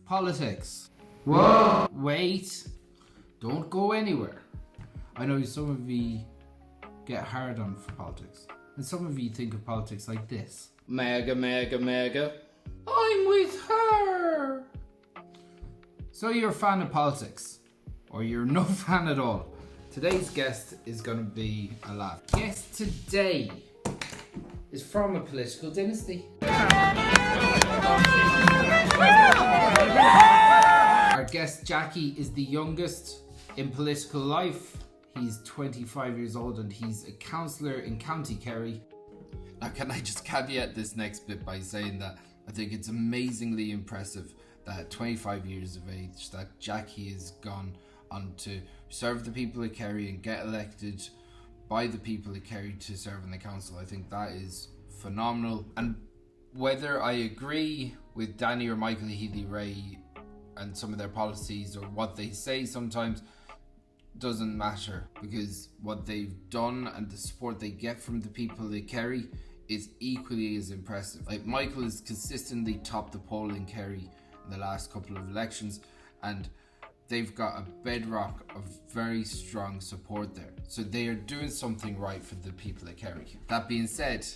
politics. Whoa! Wait, don't go anywhere. I know some of you get hard on for politics, and some of you think of politics like this. Mega, mega, mega. I'm with her. So you're a fan of politics, or you're no fan at all. Today's guest is going to be a laugh. Guest today is from a political dynasty. Our guest Jackie is the youngest in political life. He's 25 years old and he's a councillor in County Kerry. Now, can I just caveat this next bit by saying that I think it's amazingly impressive that at 25 years of age that Jackie has gone on to serve the people of Kerry and get elected by the people of Kerry to serve in the council. I think that is phenomenal. And whether I agree with Danny or Michael Healy Rae and some of their policies or what they say sometimes doesn't matter, because what they've done and the support they get from the people of Kerry is equally as impressive. Like, Michael has consistently topped the poll in Kerry in the last couple of elections, and they've got a bedrock of very strong support there. So they are doing something right for the people of Kerry. That being said,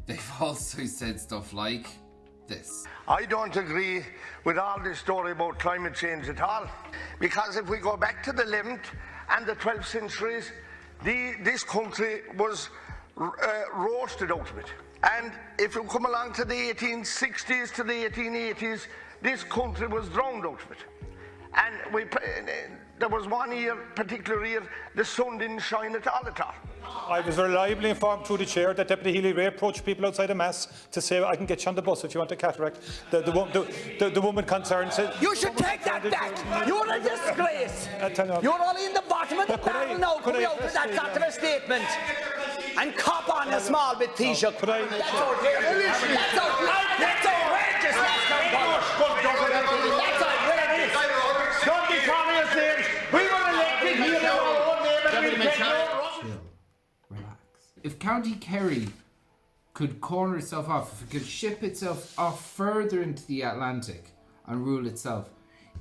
they've also said stuff like this. I don't agree with all this story about climate change at all, because if we go back to the 11th and the 12th centuries, this country was roasted out of it. And if you come along to the 1860s to the 1880s, this country was drowned out of it. And there was one particular year, the sun didn't shine at all. I was reliably informed through the chair that Deputy Healy Rae approached people outside the Mass to say, I can get you on the bus if you want a cataract. The woman concerned said... You should take that back. You're a disgrace. You're only in the bottom of the barrel now coming out with that sort of a statement. And cop on a small bit, Taoiseach. That's outrageous. That's outrageous. Don't be calling us names. We were elected here in our own name and we take no... Chill. Relax. If County Kerry could corner itself off, if it could ship itself off further into the Atlantic and rule itself,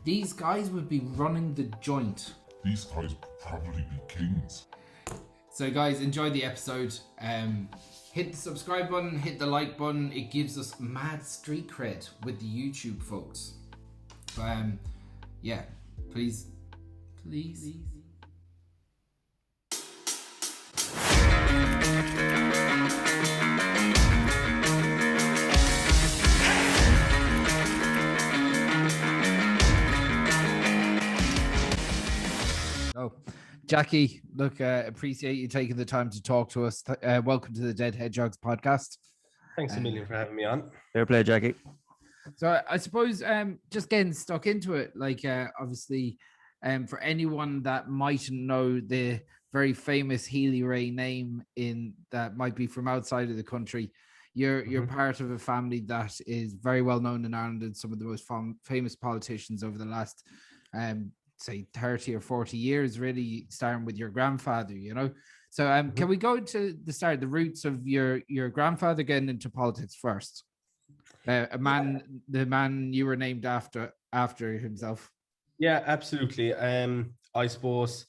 these guys would be running the joint. These guys would probably be kings. So guys, enjoy the episode. Hit the subscribe button, hit the like button. It gives us mad street cred with the YouTube folks. Yeah, please. Oh, Jackie, look, appreciate you taking the time to talk to us. Welcome to the Dead Hedgehogs podcast. Thanks a million for having me on. Fair play, Jackie. So I suppose just getting stuck into it, like obviously for anyone that mightn't know the very famous Healy Rae name that might be from outside of the country, you're part of a family that is very well known in Ireland and some of the most famous politicians over the last say 30 or 40 years, really, starting with your grandfather, you know. So can we go to the roots of your grandfather getting into politics first? The man you were named after himself. Yeah, absolutely. I suppose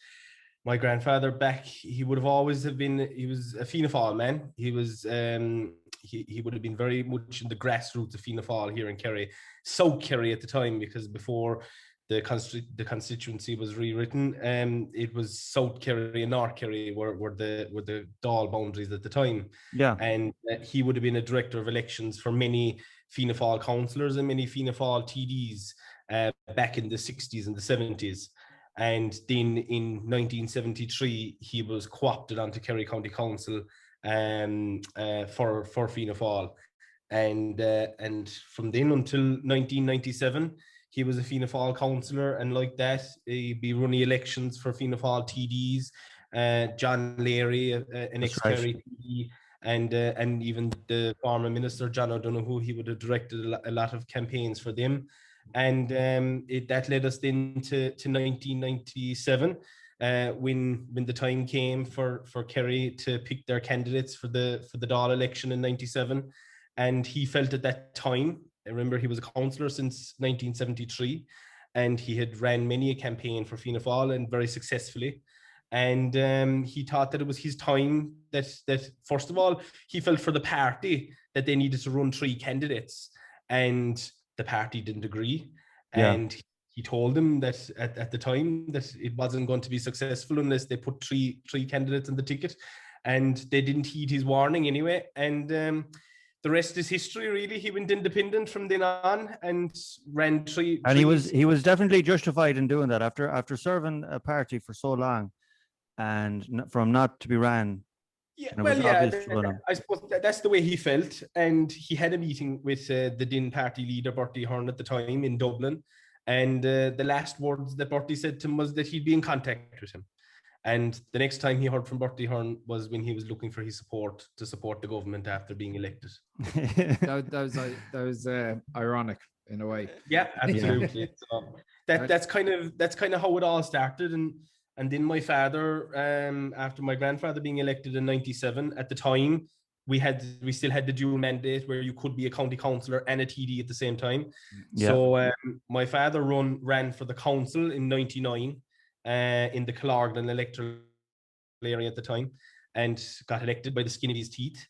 my grandfather he would have always been, he was a Fianna Fáil man. He was, he would have been very much in the grassroots of Fianna Fáil here in Kerry, South Kerry at the time, because before the constituency was rewritten, it was South Kerry and North Kerry were the Dáil boundaries at the time. Yeah. And he would have been a director of elections for many Fianna Fáil councillors and many Fianna Fáil TDs back in the 60s and the 70s. And then in 1973, he was co-opted onto Kerry County Council for Fianna Fáil. And from then until 1997, he was a Fianna Fáil councillor, and like that, he'd be running elections for Fianna Fáil TDs, John Leary, an ex-Kerry TD, and even the former minister, John O'Donoghue, he would have directed a lot of campaigns for them. And that led us then to 1997, when the time came for Kerry to pick their candidates for the Dáil election in 97. And he felt at that time remember he was a councillor since 1973, and he had ran many a campaign for Fianna Fáil and very successfully. And he thought that it was his time that first of all, he felt for the party that they needed to run 3 candidates, and the party didn't agree. Yeah. And he told them that at the time that it wasn't going to be successful unless they put three candidates on the ticket, and they didn't heed his warning anyway. And the rest is history, really. He went independent from then on and ran three. And he was definitely justified in doing that after serving a party for so long, and from not to be ran. Yeah, And it well, was yeah, obvious to him. I suppose that's the way he felt. And he had a meeting with the Din party leader, Bertie Ahern, at the time in Dublin. And the last words that Bertie said to him was that he'd be in contact with him. And the next time he heard from Bertie Ahern was when he was looking for his support to support the government after being elected. that was ironic in a way. Yeah, absolutely. So that's kind of how it all started. And then my father, after my grandfather being elected in 97, at the time, we still had the dual mandate where you could be a county councillor and a TD at the same time. Yeah. So my father ran for the council in 99 in the Killargan electoral area at the time, and got elected by the skin of his teeth.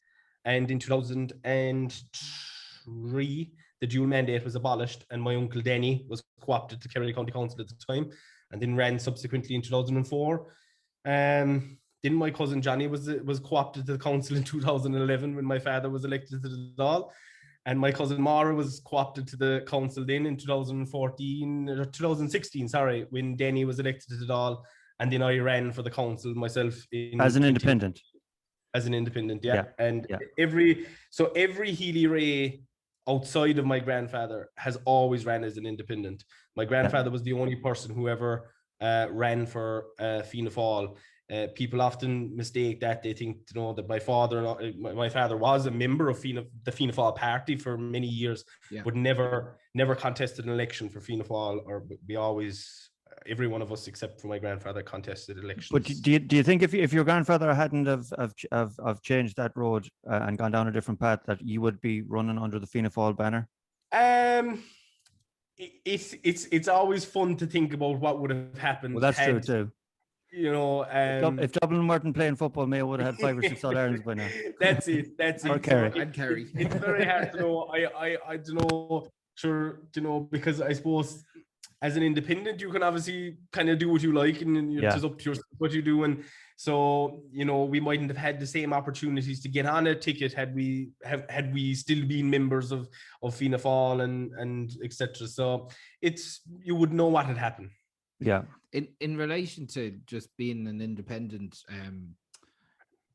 And in 2003, the dual mandate was abolished, and my uncle Denny was co-opted to Kerry County Council at the time, and then ran subsequently in 2004. Then my cousin Johnny was co-opted to the council in 2011 when my father was elected to the Dáil, and my cousin Mara was co-opted to the council then in 2016, when Denny was elected to the Dáil, and then I ran for the council myself As an independent. As an independent, yeah. And yeah. every Healy Rae outside of my grandfather has always ran as an independent. My grandfather was the only person who ever ran for Fianna Fáil. People often mistake that. They think, that my father was a member of the Fianna Fáil party for many years, but never contested an election for Fianna Fáil, or we always, every one of us except for my grandfather, contested elections. But do you think if your grandfather hadn't have changed that road and gone down a different path, that you would be running under the Fianna Fáil banner? It's always fun to think about what would have happened. Well, that's true too. If Dublin weren't playing football, Mayo would have had 5 or 6 All-Irelands by now. That's it. Or Kerry. And Kerry. It's very hard to know. I don't know, because I suppose as an independent, you can obviously kind of do what you like, and it's up to what you do. And so, we mightn't have had the same opportunities to get on a ticket had we still been members of Fianna Fáil and etc. So you would know what had happened. Yeah. In relation to just being an independent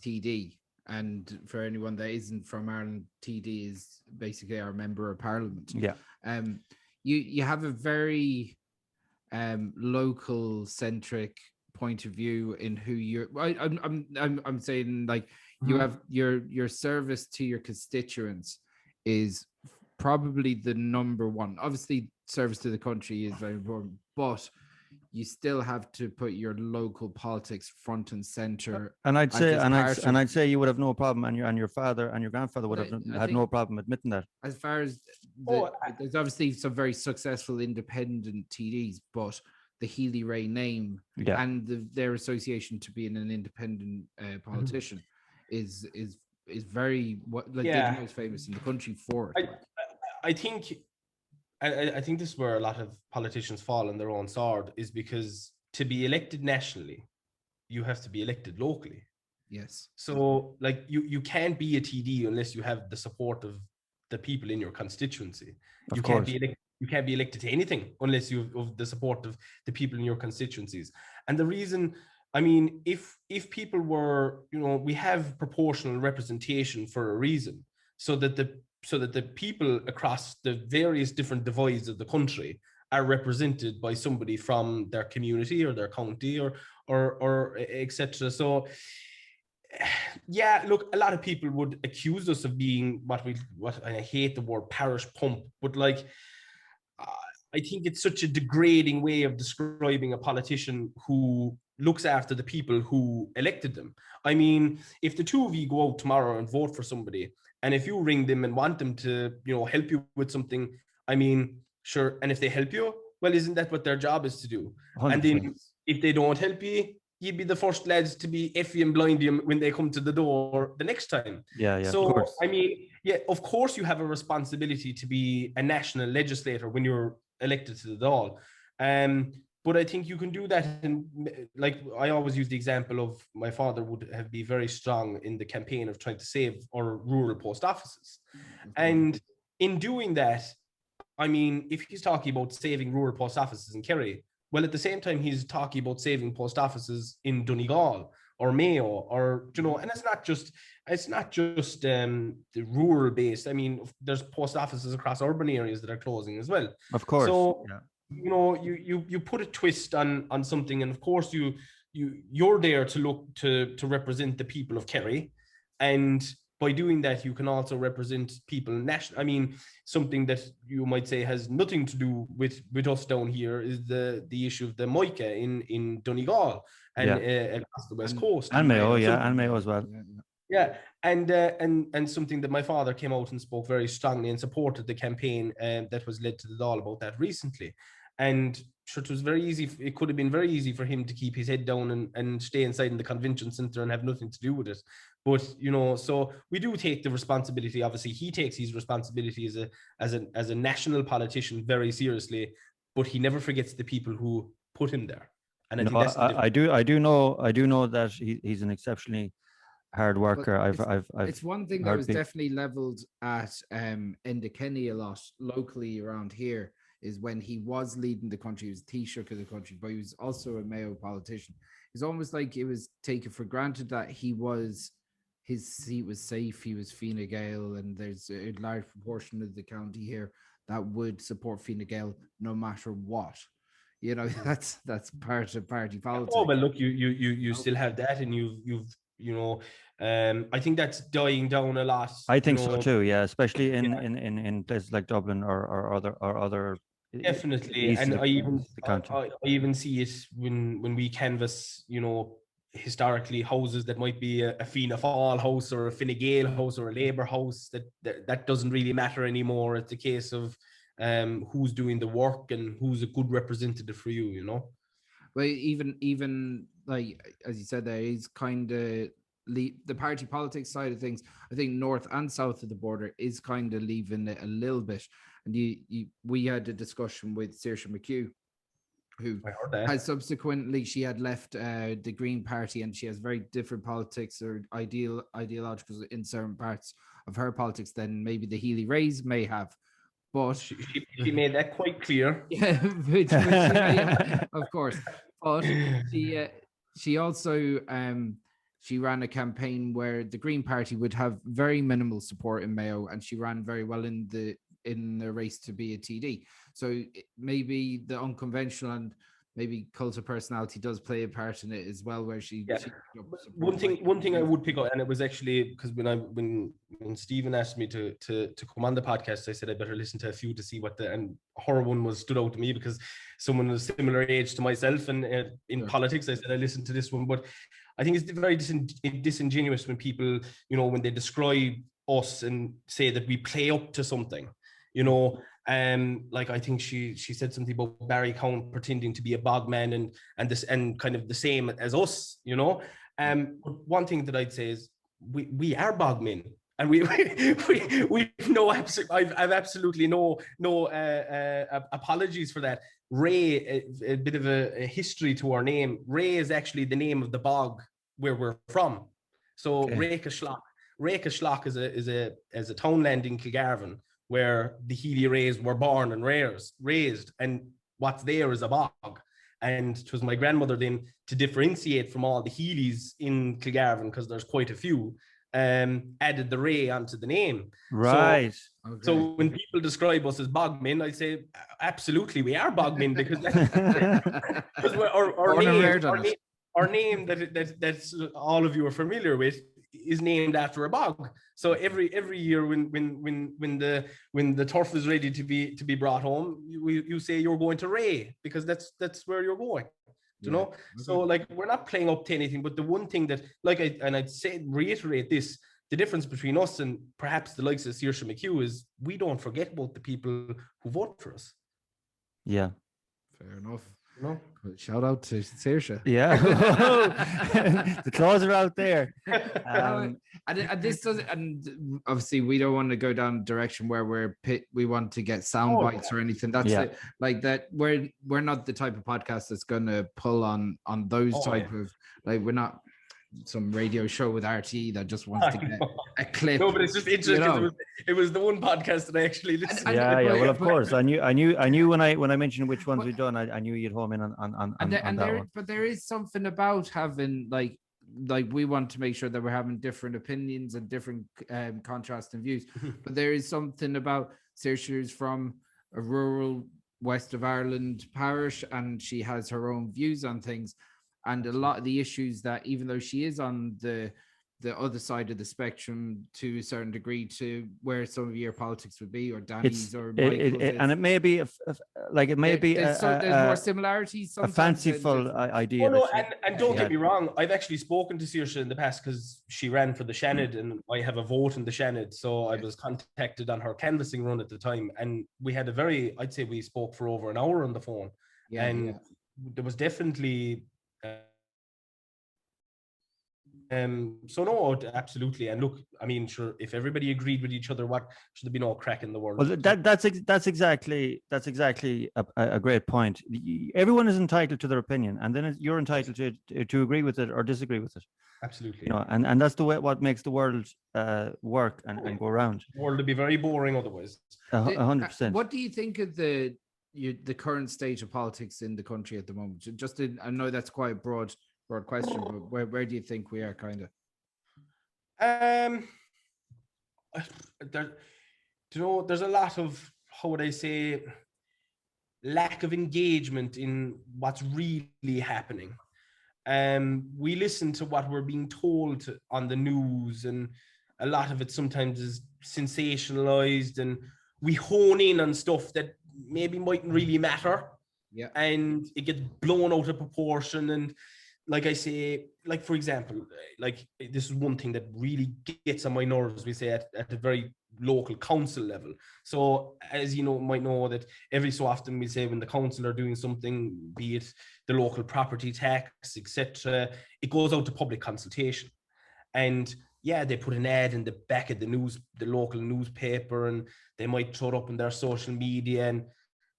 TD, and for anyone that isn't from Ireland, TD is basically our member of parliament. Yeah. You have a very local centric point of view in who you're. I'm saying, like, you have your service to your constituents is probably the number one. Obviously, service to the country is very important, but you still have to put your local politics front and center. And I'd say you would have no problem, and your father and your grandfather would have had no problem admitting that. As far as there's obviously some very successful independent TDs, but the Healy Rae name and their association to being an independent politician is very they're the most famous in the country for it. I think this is where a lot of politicians fall on their own sword, is because to be elected nationally, you have to be elected locally. Yes. So, like, you can't be a TD unless you have the support of the people in your constituency. You can't be elected to anything unless you have the support of the people in your constituencies. And the reason, I mean, if people were, we have proportional representation for a reason, so that the people across the various different divides of the country are represented by somebody from their community or their county or etc. So, look, a lot of people would accuse us of being what I hate the word parish pump, but like, I think it's such a degrading way of describing a politician who looks after the people who elected them. I mean, if the two of you go out tomorrow and vote for somebody, And if you ring them and want them to, help you with something, I mean, sure. And if they help you, well, isn't that what their job is to do? 100%. And then if they don't help you, you'd be the first lads to be effing and blind you when they come to the door the next time. Yeah, So, of course. I mean, yeah, of course you have a responsibility to be a national legislator when you're elected to the Dáil. But I think you can do that. And like I always use the example of my father would have been very strong in the campaign of trying to save our rural post offices. And in doing that, I mean, if he's talking about saving rural post offices in Kerry, well, at the same time, he's talking about saving post offices in Donegal or Mayo, or, and it's not just the rural based. I mean, there's post offices across urban areas that are closing as well. Of course. So, yeah. you put a twist on something, and of course you're there to look to represent the people of Kerry, and by doing that you can also represent people national. I mean, something that you might say has nothing to do with us down here is the issue of the Moika in Donegal and across the west coast and Mayo, and Mayo as well. Yeah, and something that my father came out and spoke very strongly and supported the campaign that was led to the Dáil about that recently. And sure, it was very easy. It could have been very easy for him to keep his head down and stay inside in the convention centre and have nothing to do with it. But so we do take the responsibility. Obviously, he takes his responsibility as a national politician very seriously, but he never forgets the people who put him there. And I think that's I do know that he's an exceptionally hard worker. It's one thing that was definitely leveled at Enda Kenny a lot locally around here is when he was leading the country. He was Taoiseach of the country, but he was also a Mayo politician. It's almost like it was taken for granted that his seat was safe. He was Fine Gael, and there's a large proportion of the county here that would support Fine Gael no matter what. That's part of party politics. Oh, but look, you still have that, and you've I think that's dying down a lot. I think so too. Yeah, especially in places like Dublin or other. Definitely, and I even see it when we canvass, historically houses that might be a Fianna Fáil house or a Fine Gael house or a Labour house. That doesn't really matter anymore. It's a case of who's doing the work and who's a good representative for you. Well, even like as you said, there is kind of the party politics side of things. I think north and south of the border is kind of leaving it a little bit. And we had a discussion with Saoirse McHugh, who has subsequently, she had left the Green Party, and she has very different politics or ideological in certain parts of her politics than maybe the Healy Raes may have. But she made that quite clear. Yeah, of course. But she also she ran a campaign where the Green Party would have very minimal support in Mayo, and she ran very well in the race to be a TD. So maybe the unconventional and maybe cult of personality does play a part in it as well, where she one thing I would pick up, and it was actually because when Stephen asked me to come on the podcast, I said I better listen to a few to see what and her one stood out to me because someone was similar age to myself, and in politics I said I listened to this one. But I think it's very disingenuous when people, when they describe us and say that we play up to something, like I think she said something about Barry Count pretending to be a bogman and kind of the same as us, but one thing that I'd say is we are bogmen, and we I've absolutely no apologies for that. Rae, a bit of a history to our name. Rae is actually the name of the bog where we're from. So Rae-Cashlock is a townland in Kilgarvan where the Healy Raes were born and raised, and what's there is a bog. And it was my grandmother then, to differentiate from all the Healys in Kilgarvan, because there's quite a few, added the Rae onto the name. Right. So when people describe us as bogmen, I say absolutely we are bogmen, because that's our name that's all of you are familiar with is named after a bog. So every year when the turf is ready to be brought home, you say you're going to Rae, because that's where you're going. You know? Okay. So like, we're not playing up to anything, but the one thing that, like, I'd say, reiterate this, the difference between us and perhaps the likes of Saoirse McHugh is we don't forget about the people who vote for us. Yeah. Fair enough. No. Shout out to Saoirse. Yeah. The claws are out there. And this doesn't, and obviously we don't want to go down a direction where we want to get sound bites or anything. That's like that. We're not the type of podcast that's going to pull on those type of, like, we're not some radio show with RTE that just wants to get a clip. No, but it's just interesting. It was the one podcast that I actually listened to. Yeah. Well, of course, I knew when I mentioned which ones we've done, I knew you'd home in on that one. But there is something about having like we want to make sure that we're having different opinions and different contrasting views. But there is something about Saoirse's from a rural west of Ireland parish, and she has her own views on things. And a lot of the issues that, even though she is on the other side of the spectrum to a certain degree to where some of your politics would be, or Danny's or Michael's, and it may be there's more similarities. A fanciful idea. Oh, no, and don't get me wrong, I've actually spoken to Saoirse in the past because she ran for the Shannon, and I have a vote in the Shannon, so I was contacted on her canvassing run at the time, and we had I'd say we spoke for over an hour on the phone, there was definitely. So no, absolutely. And look, I mean, sure, if everybody agreed with each other, what should there be no crack in the world? Well, that's exactly a great point. Everyone is entitled to their opinion, and then you're entitled to agree with it or disagree with it. Absolutely. You know, and that's the way what makes the world work and go around. The world would be very boring otherwise. 100%. What do you think of the current state of politics in the country at the moment? I know that's quite a broad question, but where do you think we are, kind of? There's a lot of, how would I say, lack of engagement in what's really happening. We listen to what we're being told on the news, and a lot of it sometimes is sensationalized, and we hone in on stuff that maybe mightn't really matter. Yeah. And it gets blown out of proportion. And like I say, like, for example, like, this is one thing that really gets on my nerves, we say at a very local council level. So, as you know, might know that every so often we say when the council are doing something, be it the local property tax, etc., it goes out to public consultation. And yeah, they put an ad in the back of the local newspaper, and they might throw it up in their social media, and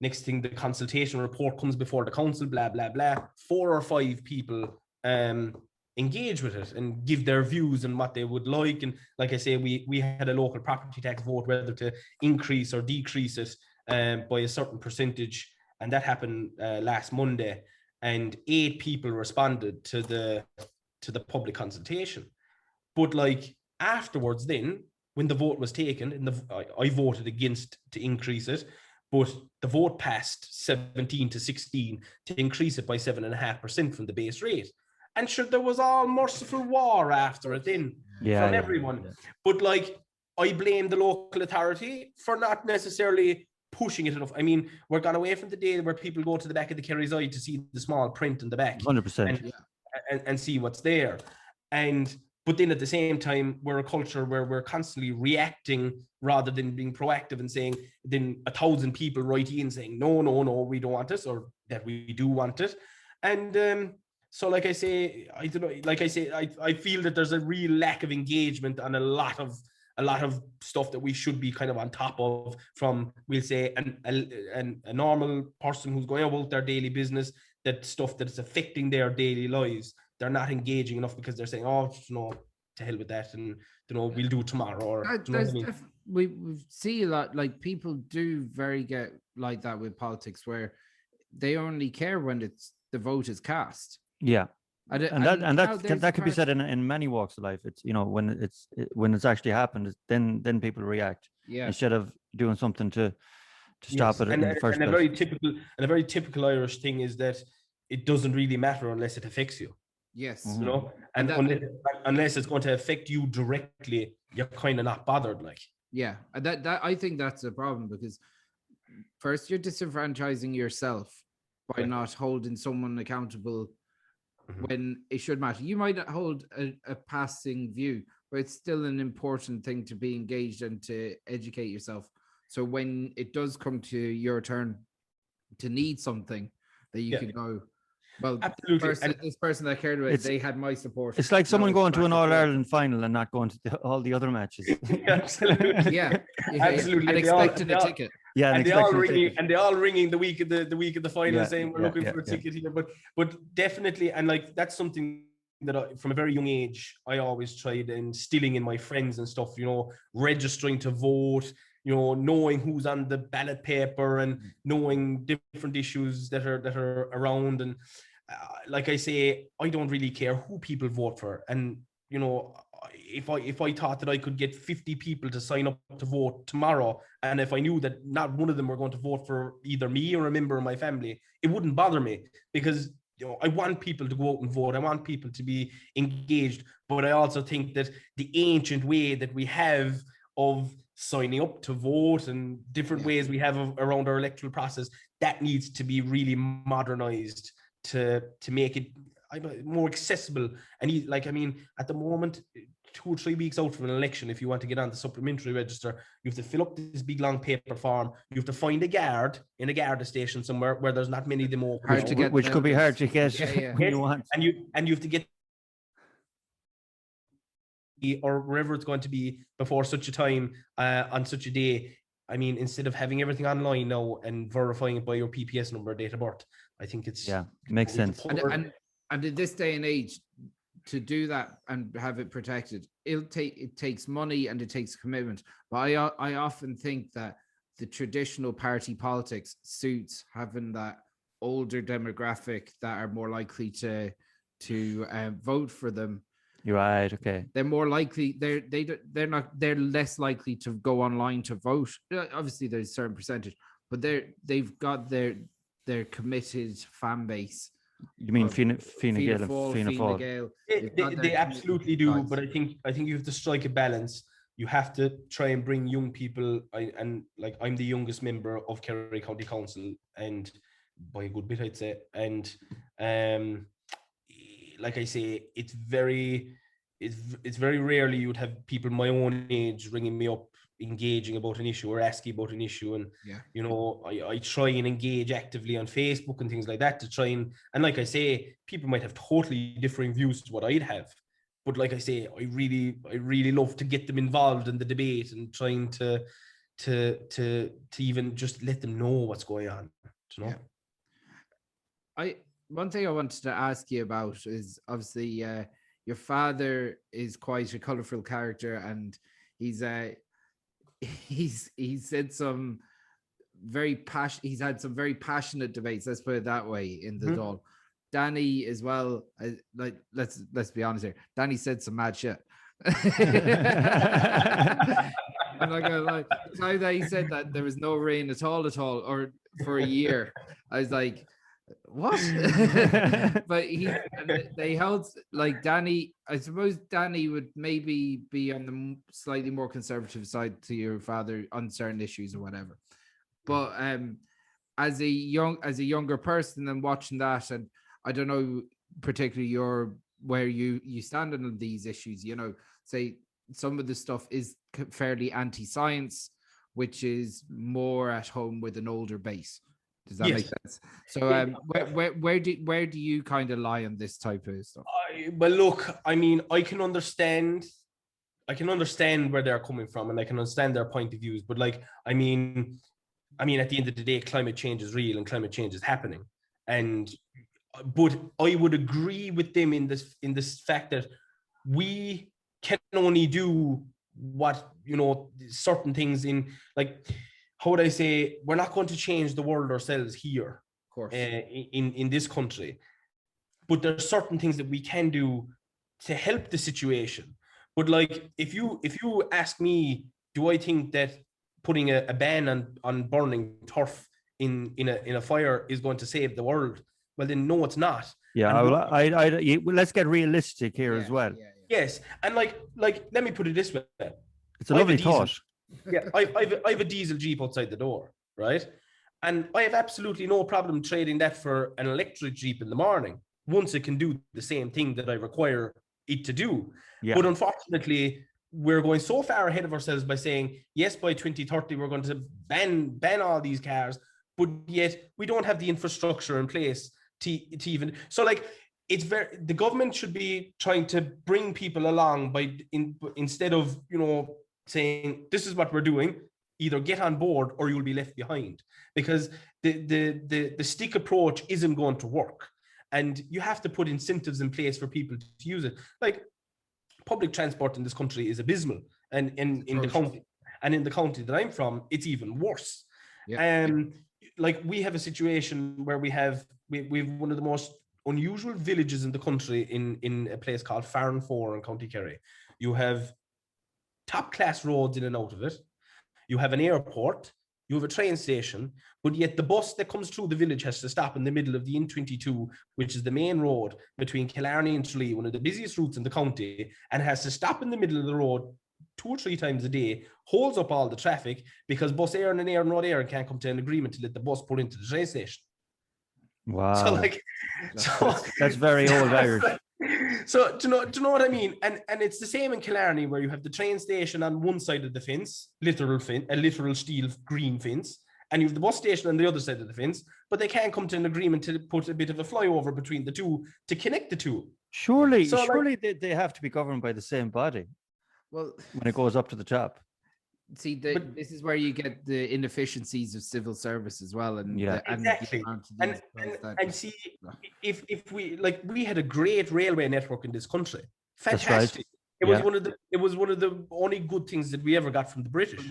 next thing, the consultation report comes before the council, blah, blah, blah. 4 or 5 people engage with it and give their views on what they would like. And like I say, we had a local property tax vote whether to increase or decrease it by a certain percentage. And that happened last Monday. And 8 people responded to the public consultation. But like afterwards then, when the vote was taken, I voted against to increase it, but the vote passed 17 to 16 to increase it by 7.5% from the base rate. And sure, there was all merciful war after it then from everyone. Yeah. But like, I blame the local authority for not necessarily pushing it enough. I mean, we're gone away from the day where people go to the back of the Kerry's eye to see the small print in the back. 100%. And see what's there. But then at the same time, we're a culture where we're constantly reacting rather than being proactive and saying, then 1,000 people write in saying, no, we don't want it, or that we do want it. And so like I say, I don't know, like I say, I feel that there's a real lack of engagement on a lot of stuff that we should be kind of on top of, from, we'll say, a normal person who's going about their daily business, that stuff that's affecting their daily lives. They're not engaging enough because they're saying, oh, to hell with that, and we'll do it tomorrow. Or we see a lot, like, people do very get like that with politics, where they only care when the vote is cast. Yeah. That could be said in many walks of life. It's, when it's actually happened, then people react. Yeah. Instead of doing something to stop it in the first place. A very typical Irish thing is that it doesn't really matter unless it affects you. Yes. Mm-hmm. And unless it's going to affect you directly, you're kind of not bothered, like. Yeah. That I think that's a problem, because first you're disenfranchising yourself by not holding someone accountable when it should matter. You might hold a passing view, but it's still an important thing to be engaged and to educate yourself. So when it does come to your turn to need something, that you can go, well, absolutely. This person that cared about it, they had my support. It's like someone Now going it's to an back and forth. All-Ireland final and not going to all the other matches. Absolutely. Yeah, Absolutely. and expecting a ticket. Yeah, and they all ringing the week of the final, saying we're looking for a ticket here. But definitely, and like that's something that from a very young age I always tried instilling in my friends and stuff. You know, registering to vote. You know, knowing who's on the ballot paper and knowing different issues that are around. And like I say, I don't really care who people vote for. And you know, if I thought that I could get 50 people to sign up to vote tomorrow, and if I knew that not one of them were going to vote for either me or a member of my family, it wouldn't bother me, because you know, I want people to go out and vote. I want people to be engaged. But I also think that the ancient way that we have of signing up to vote and different ways we have around our electoral process, that needs to be really modernized to make it more accessible. And like, I mean, at the moment, 2 or 3 weeks out from an election, if you want to get on the supplementary register, you have to fill up this big long paper form. You have to find a guard in a Garda station somewhere where there's not many of them open, which could be hard to get when you want. And you have to get, or wherever it's going to be, before such a time on such a day. I mean, instead of having everything online now and verifying it by your PPS number, date of birth, I think it's makes sense. And in this day and age, to do that and have it protected, it takes money and it takes commitment. But I often think that the traditional party politics suits having that older demographic that are more likely to vote for them. You're right. Okay. They're more likely. They're less likely to go online to vote. Obviously, there's a certain percentage, but they've got their committed fan base. You mean Fine Gael and Fianna Fáil? They absolutely do, but I think you have to strike a balance. You have to try and bring young people. And like, I'm the youngest member of Kerry County Council, and by a good bit, I'd say. And like I say, it's very rarely you'd have people my own age ringing me up, engaging about an issue or asking about an issue. And you know, I try and engage actively on Facebook and things like that to try and like I say, people might have totally differing views to what I'd have, but like I say, I really love to get them involved in the debate and trying to even just let them know what's going on, you know. One thing I wanted to ask you about is obviously your father is quite a colorful character, and he's said some he's had some very passionate debates, let's put it that way, in the Dáil. Danny as well, like let's be honest here, Danny said some mad shit. I'm not gonna lie. The time that he said that there was no rain at all or for a year, I was like, what? But they held, like, Danny, I suppose Danny would maybe be on the slightly more conservative side to your father on certain issues or whatever. But as a younger person and watching that, and I don't know particularly where you stand on these issues, you know, say some of the stuff is fairly anti-science, which is more at home with an older base. Does that make sense? So where do you kind of lie on this type of stuff? Well, look, I mean, I can understand where they're coming from, and I can understand their point of views. But like, I mean, at the end of the day, climate change is real and climate change is happening. But I would agree with them in this fact that we can only do what, you know, certain things in, like, how would I say, we're not going to change the world ourselves here, of course, in this country. But there's certain things that we can do to help the situation. But like, if you ask me, do I think that putting a ban on burning turf in a fire is going to save the world? Well, then no, it's not. Yeah, let's get realistic here as well. Yes, and like let me put it this way. It's a lovely thought. Yeah, I have a diesel Jeep outside the door, right? And I have absolutely no problem trading that for an electric Jeep in the morning, once it can do the same thing that I require it to do. Yeah. But unfortunately, we're going so far ahead of ourselves by saying, yes, by 2030, we're going to ban all these cars, but yet we don't have the infrastructure in place to even, so like, the government should be trying to bring people along instead of, saying, this is what we're doing, either get on board or you'll be left behind, because the stick approach isn't going to work. And you have to put incentives in place for people to use it. Like, public transport in this country is abysmal, and in the county that I'm from, it's even worse. Like, we have a situation where we have one of the most unusual villages in the country in a place called Farranfore in County Kerry. You have top class roads in and out of it. You have an airport, you have a train station, but yet the bus that comes through the village has to stop in the middle of the N22, which is the main road between Killarney and Tralee, one of the busiest routes in the county, and has to stop in the middle of the road 2 or 3 times a day, holds up all the traffic because Bus Éireann and Éireann Road Éireann can't come to an agreement to let the bus pull into the train station. Wow. So like, that's very old Irish. So do you know what I mean? And it's the same in Killarney, where you have the train station on one side of the fence, a literal steel green fence, and you have the bus station on the other side of the fence, but they can't come to an agreement to put a bit of a flyover between the two to connect the two. Surely they have to be governed by the same body. Well, when it goes up to the top. See, this is where you get the inefficiencies of civil service as well, and exactly. And see, if we had a great railway network in this country, fantastic. Right. It was one of the only good things that we ever got from the British.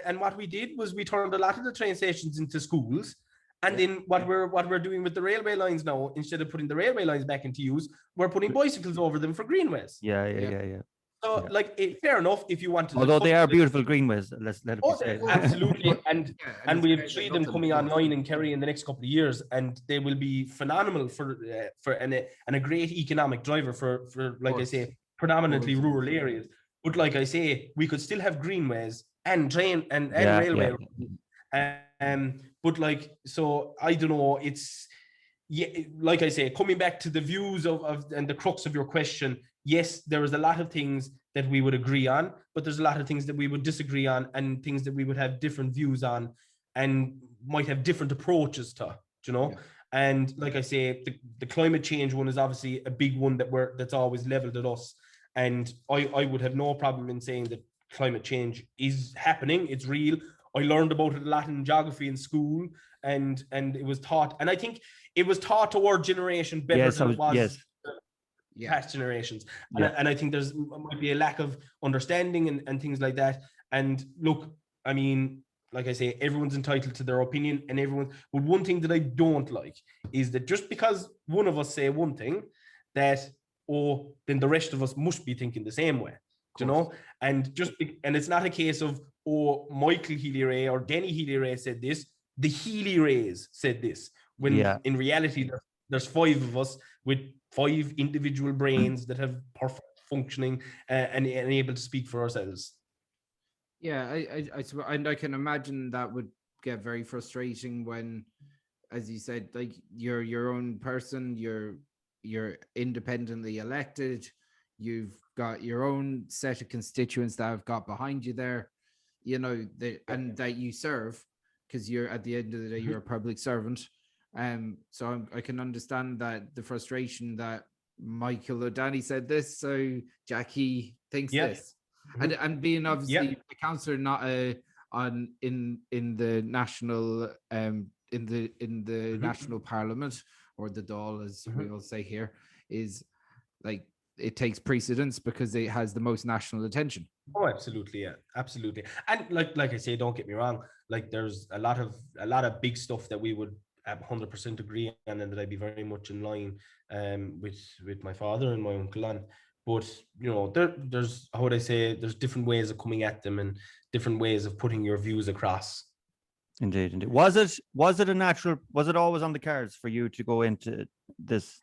And what we did was we turned a lot of the train stations into schools. And then what we're doing with the railway lines now, instead of putting the railway lines back into use, we're putting bicycles over them for greenways. Yeah. So, fair enough if you want to. Although they are beautiful greenways, let it be said. Absolutely, and we have 3 of them coming online in Kerry in the next couple of years, and they will be phenomenal for a great economic driver for like I say, predominantly rural areas. But like I say, we could still have greenways and train and railway. But so I don't know. It's like I say, coming back to the views of and the crux of your question. Yes, there is a lot of things that we would agree on, but there's a lot of things that we would disagree on, and things that we would have different views on, and might have different approaches to. And like I say, the climate change one is obviously a big one that's always leveled at us. And I would have no problem in saying that climate change is happening. It's real. I learned about it a lot in geography in school, and it was taught, and I think it was taught to our generation better than it was past generations. And I think there's might be a lack of understanding and things like that. And look, I mean, like I say, everyone's entitled to their opinion, and but one thing that I don't like is that just because one of us say one thing, then the rest of us must be thinking the same way. And it's not a case of Michael Healy Rae or Denny Healy Rae said this, the Healy Raes said this, when in reality there's 5 of us with 5 individual brains that have perfect functioning and able to speak for ourselves. I can imagine that would get very frustrating when, as you said, like you're your own person, you're independently elected, you've got your own set of constituents that have got behind you there, and that you serve, because you're at the end of the day you're a public servant. So I can understand that the frustration that Michael or Danny said this, so Jackie thinks this, and being obviously a councillor, not in the national in the national parliament, or the Dáil, as we all say here, is like it takes precedence because it has the most national attention. Oh, absolutely, absolutely. And like I say, don't get me wrong, like there's a lot of big stuff that we would 100% agree on, and that I'd be very much in line with my father and my uncle on. But there's, how would I say, there's different ways of coming at them and different ways of putting your views across. Indeed. Was it always on the cards for you to go into this?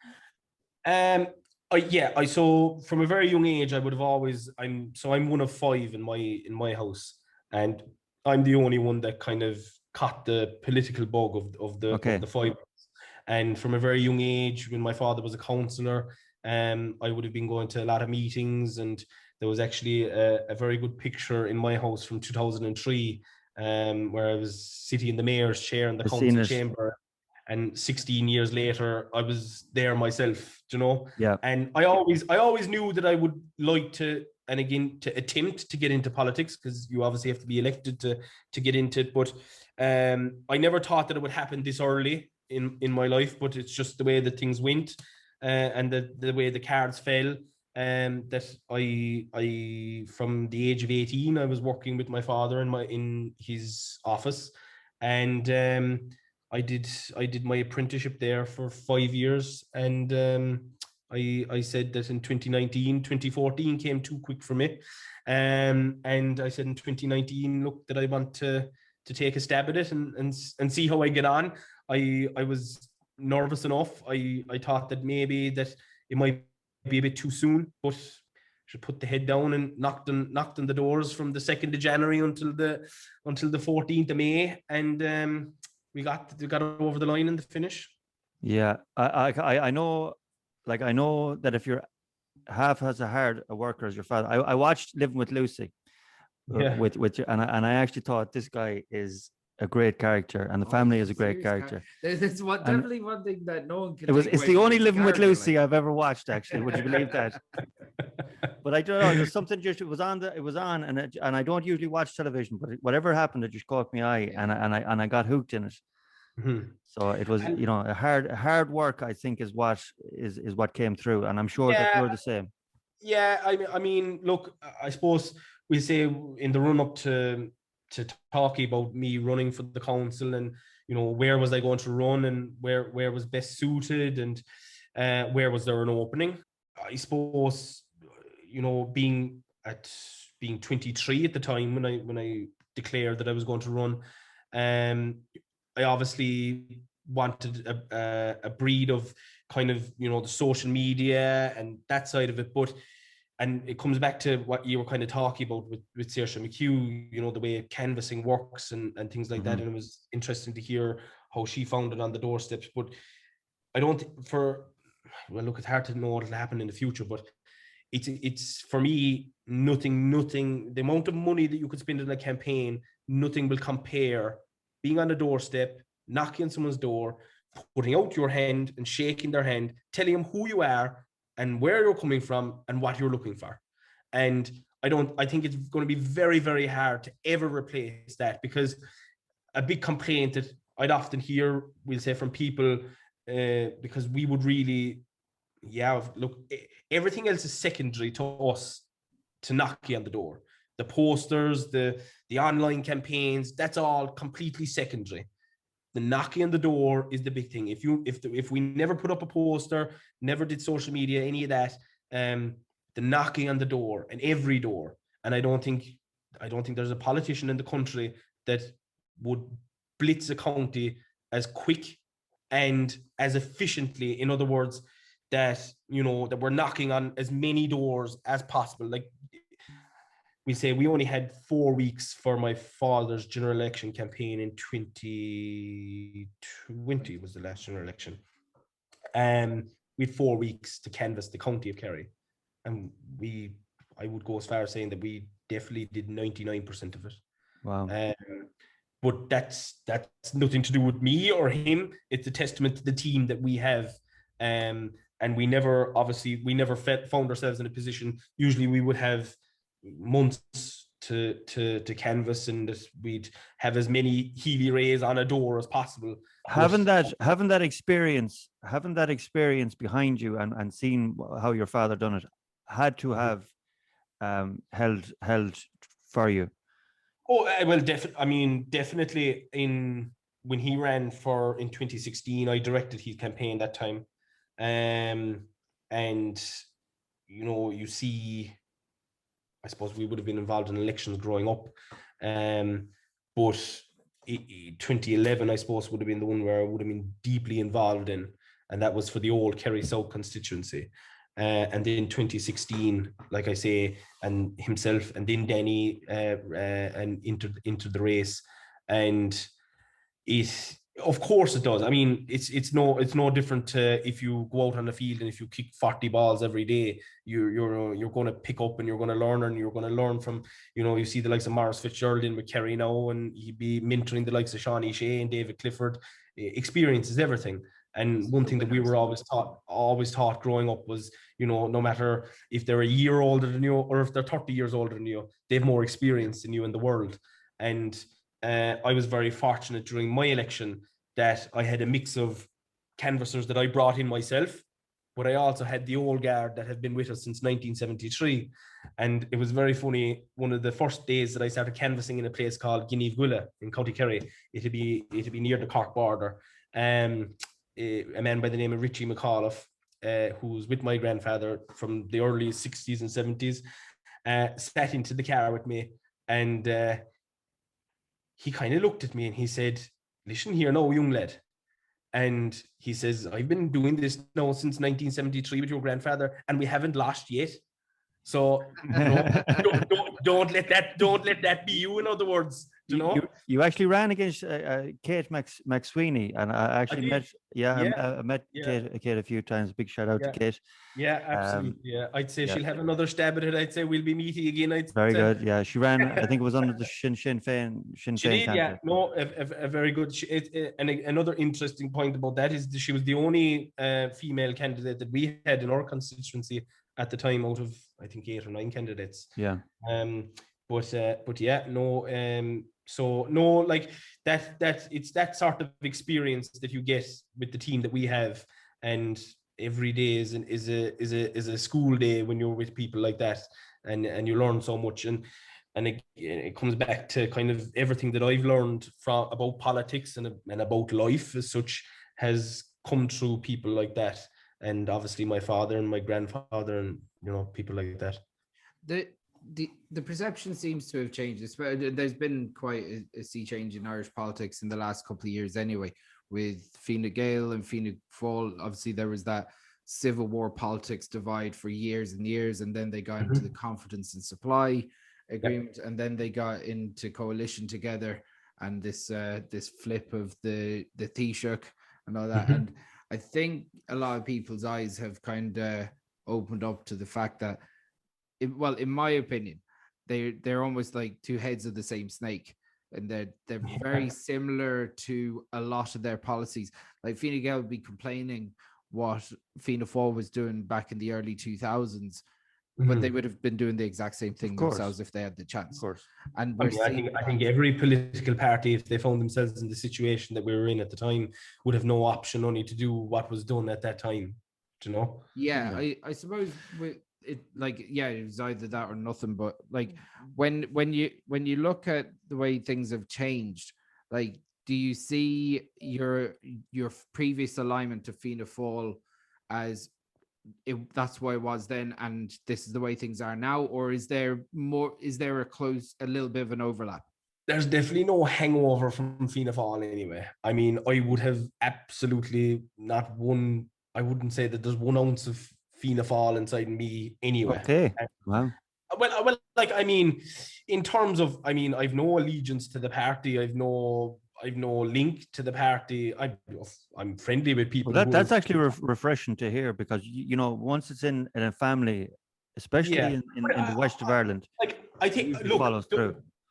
So from a very young age, I would have always, I'm one of 5 in my house, and I'm the only one that kind of caught the political bug of the 5. And from a very young age, when my father was a councillor, I would have been going to a lot of meetings, and there was actually a very good picture in my house from 2003, where I was sitting in the mayor's chair in the council chamber. And 16 years later, I was there myself, you know? Yeah. And I always knew that I would like to, and again, to attempt to get into politics, because you obviously have to be elected to get into it. But I never thought that it would happen this early in my life, but it's just the way that things went, and the way the cards fell. That I from the age of 18, I was working with my father in his office, and I did my apprenticeship there for 5 years, and I said that in 2014 came too quick for me, and I said in 2019, look, that I want to take a stab at it and see how I get on. I was nervous enough. I thought that maybe that it might be a bit too soon, but should put the head down and knocked on the doors from the 2nd of January until the 14th of May, and we got over the line in the finish. Yeah, I know, like, I know that if you're half as hard a worker as your father, I watched Living with Lucy, with you, and I actually thought this guy is a great character, and the family is a great character. There's definitely one thing that no one can. It's the only Living with Lucy I've ever watched, actually. Would you believe that? But I don't know. There's something just it was on, and I don't usually watch television, but whatever happened, it just caught my eye, and I got hooked in it. Mm-hmm. So it was, you know, a hard work, I think, is what came through, and I'm sure that you're the same. Yeah, I mean, look, I suppose we say in the run up to talking about me running for the council, and you know, where was I going to run, and where was best suited, and where was there an opening. I suppose, you know, being 23 at the time when I declared that I was going to run, I obviously wanted a breed of kind of, you know, the social media and that side of it, and it comes back to what you were kind of talking about with Saoirse McHugh, you know, the way canvassing works and things like that. And it was interesting to hear how she found it on the doorsteps. But I don't well, look, it's hard to know what will happen in the future, but it's for me, nothing, the amount of money that you could spend in a campaign, nothing will compare being on the doorstep, knocking on someone's door, putting out your hand and shaking their hand, telling them who you are and where you're coming from and what you're looking for. And I think it's going to be very, very hard to ever replace that, because a big complaint that I'd often hear, we'll say, from people, because we would really, look, everything else is secondary to us, to knock you on the door. The posters, the online campaigns, that's all completely secondary. The knocking on the door is the big thing. If we never put up a poster, never did social media, any of that, the knocking on the door, and every door. And I don't think there's a politician in the country that would blitz a county as quick and as efficiently. In other words, that, you know, that we're knocking on as many doors as possible. Like we say, we only had 4 weeks for my father's general election campaign in 2020 was the last general election. We had 4 weeks to canvass the county of Kerry. And I would go as far as saying that we definitely did 99% of it. Wow. But that's nothing to do with me or him. It's a testament to the team that we have. And we never found ourselves in a position. Usually we would have months to canvass, and that we'd have as many Healy Raes on a door as possible. Having that experience behind you and seeing how your father done it had to have held for you. Oh, well, definitely when he ran in 2016, I directed his campaign that time. And, you know, you see, I suppose we would have been involved in elections growing up. But 2011, I suppose, would have been the one where I would have been deeply involved in. And that was for the old Kerry South constituency. And then 2016, like I say, and himself, and then Danny and into the race. And Of course it does. I mean, it's no different to if you go out on the field and if you kick 40 balls every day, you're going to pick up and you're going to learn, and you're going to learn from, you see the likes of Maurice Fitzgerald in with Kerry now, and he'd be mentoring the likes of Shawnee Shea and David Clifford. Experience is everything. And one thing that we were always taught growing up was, no matter if they're a year older than you or if they're 30 years older than you, they have more experience than you in the world. And I was very fortunate during my election that I had a mix of canvassers that I brought in myself, but I also had the old guard that have been with us since 1973. And it was very funny. One of the first days that I started canvassing in a place called Guinea Gwilla in County Kerry, it'd be near the Cork border. A man by the name of Richie McAuliffe, who was with my grandfather from the early 60s and 70s, sat into the car with me, and he kind of looked at me and he said, "Listen here now, young lad." And he says, "I've been doing this now since 1973 with your grandfather, and we haven't lost yet. So don't let that be you. In other words, you actually ran against Kate McSweeney, and I actually I met Kate a few times. Big shout out to Kate. Yeah, absolutely. I'd say she'll have another stab at it. I'd say we'll be meeting again. Very good. Yeah, she ran. I think it was under the Sinn Féin. She did, yeah. No, a very good. And another interesting point about that is that she was the only female candidate that we had in our constituency at the time, out of I think 8 or 9 candidates. Yeah. But yeah, no. So no, like that it's that sort of experience that you get with the team that we have, and every day is a school day when you're with people like that, and you learn so much, and it comes back to kind of everything that I've learned about politics and about life as such has come through people like that, and obviously my father and my grandfather and people like that. The perception seems to have changed. There's been quite a sea change in Irish politics in the last couple of years anyway, with Fine Gael and Fianna Fáil. Obviously there was that civil war politics divide for years and years, and then they got into the confidence and supply agreement, and then they got into coalition together, and this flip of the Taoiseach and all that. And I think a lot of people's eyes have kind of opened up to the fact that, in my opinion, they're almost like two heads of the same snake, and they're very similar to a lot of their policies. Like Fine Gael would be complaining what Fianna Fáil was doing back in the early 2000s, but they would have been doing the exact same thing themselves if they had the chance. Of course. And I think every political party, if they found themselves in the situation that we were in at the time, would have no option only to do what was done at that time. Yeah, I suppose it was either that or nothing. But like when you look at the way things have changed, like, do you see your previous alignment to Fianna Fáil as that's why it was then, and this is the way things are now, or is there a little bit of an overlap? There's definitely no hangover from Fianna Fáil anyway. I mean, I would have absolutely not one. I wouldn't say that there's 1 ounce of Fianna Fáil inside me anyway. Okay. Wow. Well, like, I mean, in terms of, I mean, I've no allegiance to the party. I've no link to the party. I'm friendly with people. Well, that's actually refreshing to hear, because once it's in a family, especially in the west of Ireland, like, I think, look,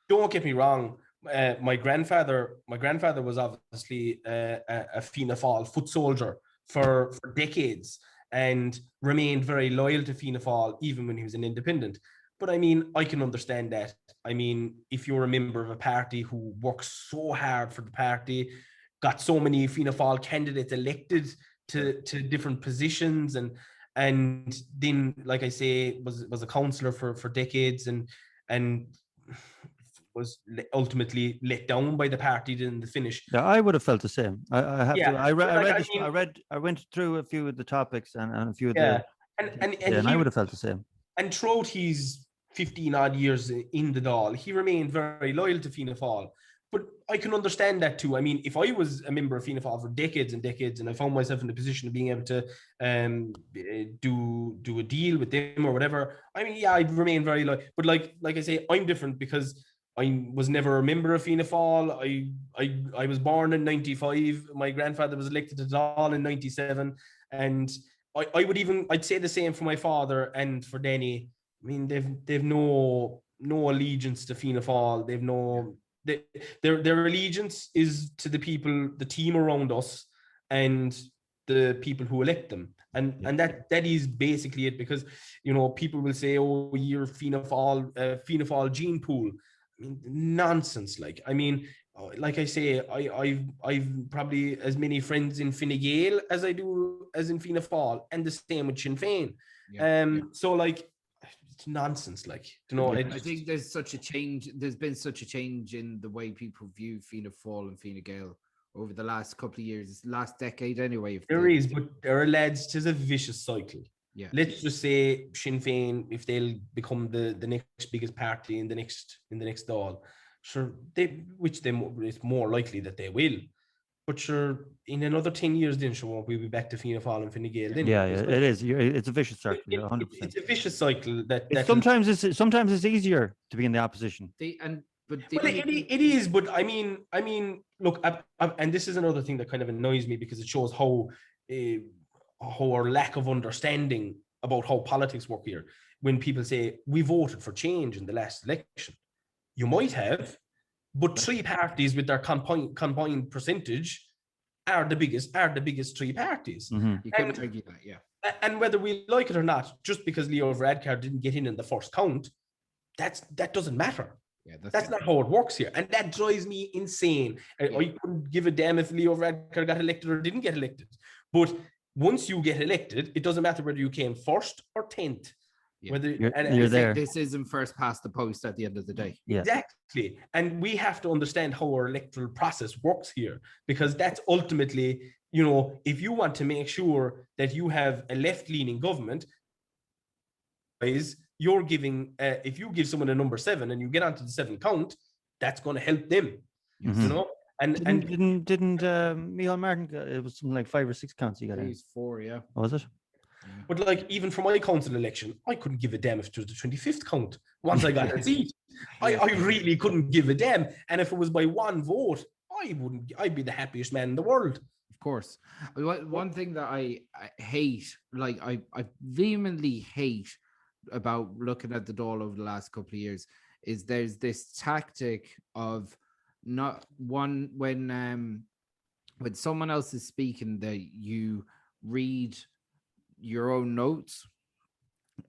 don't get me wrong. My grandfather was obviously a Fianna Fáil foot soldier for decades, and remained very loyal to Fianna Fáil even when he was an independent. But I mean, I can understand that. I mean, if you're a member of a party who works so hard for the party, got so many Fianna Fáil candidates elected to different positions, and then, like I say, was a councillor for decades, and was ultimately let down by the party in the finish. Yeah, I would have felt the same. I went through a few of the topics and a few of and I would have felt the same. And throughout his 15 odd years in the Dáil, he remained very loyal to Fianna Fáil. But I can understand that too. I mean, if I was a member of Fianna Fáil for decades and decades, and I found myself in the position of being able to do a deal with them or whatever, I mean, yeah, I'd remain very loyal. But like I say, I'm different because I was never a member of Fianna Fáil. I was born in 95. My grandfather was elected to Dáil in 97. And I'd say the same for my father and for Danny. I mean, they've no allegiance to Fianna Fáil. They've no, their allegiance is to the people, the team around us, and the people who elect them. And that is basically it, because, you know, people will say, oh, you're Fianna Fáil gene pool. I mean, nonsense. Like I say, I've probably as many friends in Fine Gael as I do as in Fianna Fáil, and the same with Sinn Féin. So like, it's nonsense. Like, you know, I think there's such a change. There's been such a change in the way people view Fianna Fáil and Fine Gael over the last couple of years, last decade anyway. But there are lads, 'tis a vicious cycle. Yeah. Let's just say Sinn Féin, if they'll become the next biggest party in the next Dáil, sure, it's more likely that they will. But sure, in another 10 years, then sure, we'll be back to Fianna Fáil and Fine Gael. Then it is. It's a vicious circle. 100%. It's a vicious cycle. Sometimes it's easier to be in the opposition. It is, but I mean, look, and this is another thing that kind of annoys me, because it shows how our lack of understanding about how politics work here. When people say we voted for change in the last election, you might have, but three parties with their combined percentage are the biggest three parties. Mm-hmm. You couldn't argue that, yeah. And whether we like it or not, just because Leo Varadkar didn't get in the first count, that doesn't matter. Yeah, that's not how it works here, and that drives me insane. I couldn't give a damn if Leo Varadkar got elected or didn't get elected. But once you get elected, it doesn't matter whether you came first or 10th. Yeah. Whether you're there. This isn't first past the post at the end of the day. Yeah. Exactly. And we have to understand how our electoral process works here, because that's ultimately, you know, if you want to make sure that you have a left-leaning government, you're giving, if you give someone a number 7 and you get onto the 7 count, that's going to help them, Mm-hmm. you know. And didn't Micheál Martin? It was something like 5 or 6 counts he got in. He's 4, yeah. Oh, was it? But like, even for my council election, I couldn't give a damn if it was the 25th count. Once I got a seat, I really couldn't give a damn. And if it was by 1 vote, I'd be the happiest man in the world. Of course. One thing that I hate, like I vehemently hate about looking at the Dáil over the last couple of years, is there's this tactic of not one when someone else is speaking, that you read your own notes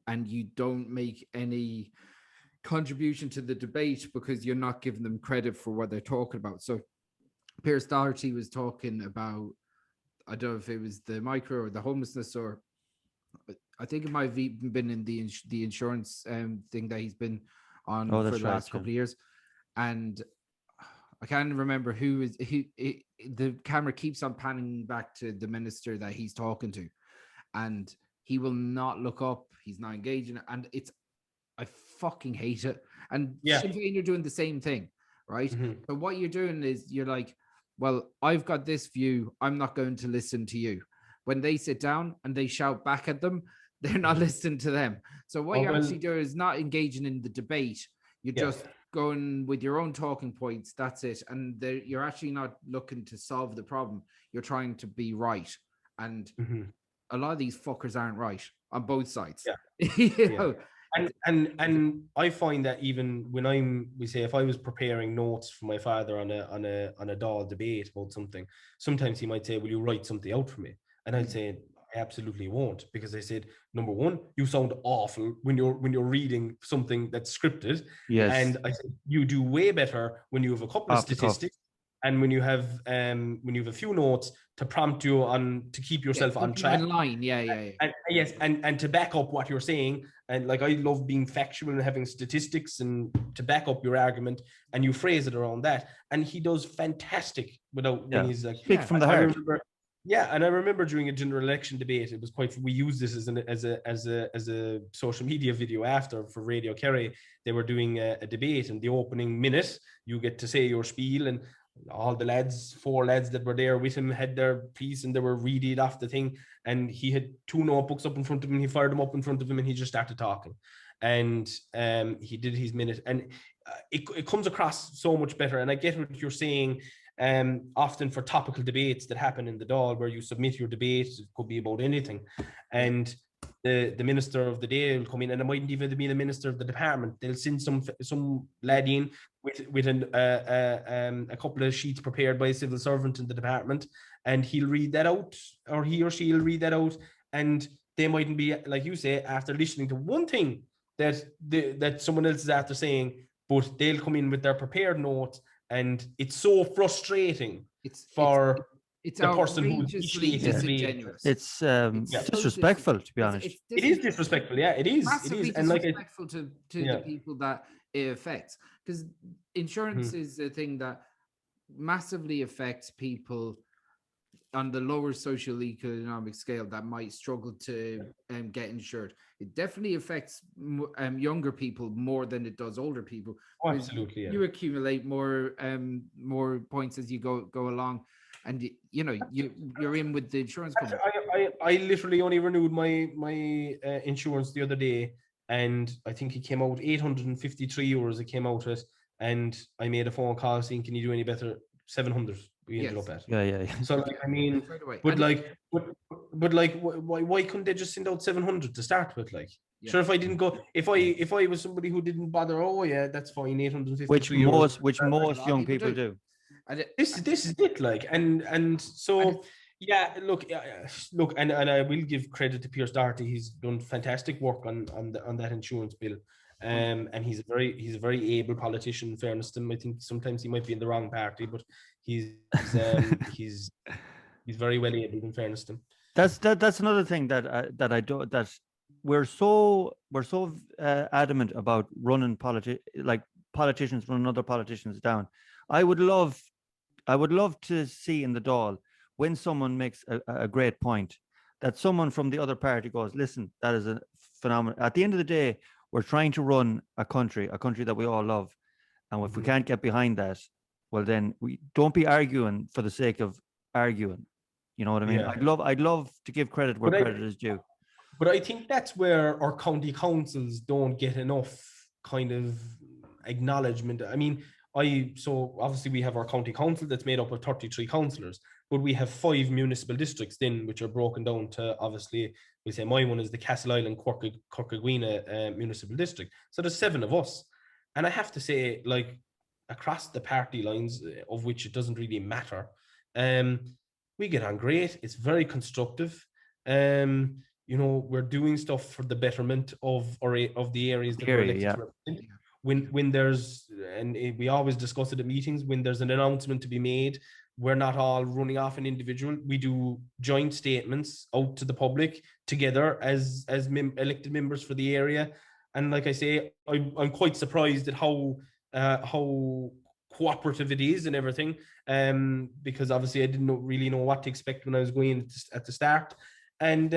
and you don't make any contribution to the debate because you're not giving them credit for what they're talking about. So Pierce Doherty was talking about, I don't know if it was the micro or the homelessness, or I think it might have even been in the insurance thing that he's been on for the last couple of years. And I can't remember who. The camera keeps on panning back to the minister that he's talking to, and he will not look up. He's not engaging, and I fucking hate it. And Sinn Féin are doing the same thing, right? Mm-hmm. But what you're doing is you're like, well, I've got this view, I'm not going to listen to you. When they sit down and they shout back at them, they're not listening to them. So what you're actually doing is not engaging in the debate. You're just going with your own talking points. That's it. And you're actually not looking to solve the problem. You're trying to be right. And a lot of these fuckers aren't right on both sides. Yeah. You know? And I find that even when if I was preparing notes for my father on a Dáil debate about something, sometimes he might say, will you write something out for me? And I'd say, I absolutely won't, because I said, number one, you sound awful when you're reading something that's scripted. Yes. And I said, you do way better when you have a couple of statistics and when you have a few notes to prompt you on to keep yourself on track. In line, yeah. And yes, and to back up what you're saying. And like, I love being factual and having statistics and to back up your argument, and you phrase it around that. And he does fantastic when he's like, speak from the heart. And I remember during a general election debate, it was we used this as a social media video after for Radio Kerry. They were doing a debate, and the opening minute, you get to say your spiel, and all the 4 lads that were there with him had their piece, and they were reading off the thing. And he had 2 notebooks up in front of him. He fired them up in front of him, and he just started talking. and he did his minute, and it comes across so much better. And I get what you're saying. Often for topical debates that happen in the Dáil, where you submit your debate, it could be about anything, and the minister of the day will come in, and it mightn't even be the minister of the department. They'll send some lad in with a couple of sheets prepared by a civil servant in the department, and he'll read that out, or he or she will read that out, and they mightn't be, like you say, after listening to one thing that someone else is after saying, but they'll come in with their prepared notes. And it's so frustrating for the person who initiated the debate. It's disrespectful, to be honest. It is disrespectful, yeah. It is. And disrespectul to the people that it affects, because insurance is a thing that massively affects people on the lower socio-economic scale that might struggle to get insured. It definitely affects younger people more than it does older people. Oh, absolutely, yeah. You accumulate more points as you go along, and you're in with the insurance company. I literally only renewed my insurance the other day, and I think it came out €853. It came out at, and I made a phone call saying, "Can you do any better?" 700. We ended up at. Yeah. So like, I mean, but why couldn't they just send out 700 to start with? Like, sure, if I didn't go, if I was somebody who didn't bother, oh yeah, that's fine, 850. Which most young people do. And this is it, like, and so yeah, look, and I will give credit to Pierce Doherty. He's done fantastic work on that insurance bill. And he's a very able politician, in fairness to him. I think sometimes he might be in the wrong party, but he's very well able, in fairness to him. That's another thing that we're so adamant about running politicians running other politicians down. I would love to see in the Dáil, when someone makes a great point, that someone from the other party goes, listen, that is a phenomenon. At the end of the day, we're trying to run a country that we all love. And if we can't get behind that, well, then we don't be arguing for the sake of arguing. You know what I mean? Yeah. I'd love to give credit where credit is due. But I think that's where our county councils don't get enough kind of acknowledgement. I mean, so obviously we have our county council that's made up of 33 councillors, but we have 5 municipal districts then, which are broken down to, obviously, we say my one is the Castle Island Corkagwina municipal district. So there's 7 of us. And I have to say, like, across the party lines, of which it doesn't really matter, we get on great. It's very constructive. We're doing stuff for the betterment of the areas that we're elected to represent. When there's, and we always discuss it at meetings, when there's an announcement to be made, we're not all running off an individual. We do joint statements out to the public together as elected members for the area. And like I say, I'm quite surprised at how cooperative it is and everything, because obviously I didn't really know what to expect when I was going at the start. And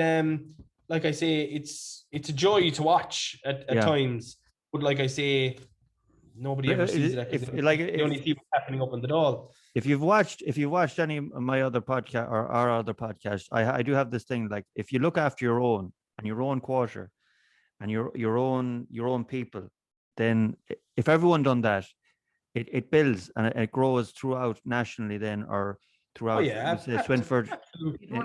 like I say, it's a joy to watch at times. But like I say, nobody ever sees it. You only see what's happening up in the Dáil. If you've watched any of my other podcast or our other podcasts, I do have this thing, like, if you look after your own and your own quarter and your own people, then if everyone done that, it builds and it grows throughout nationally then, or throughout Swinford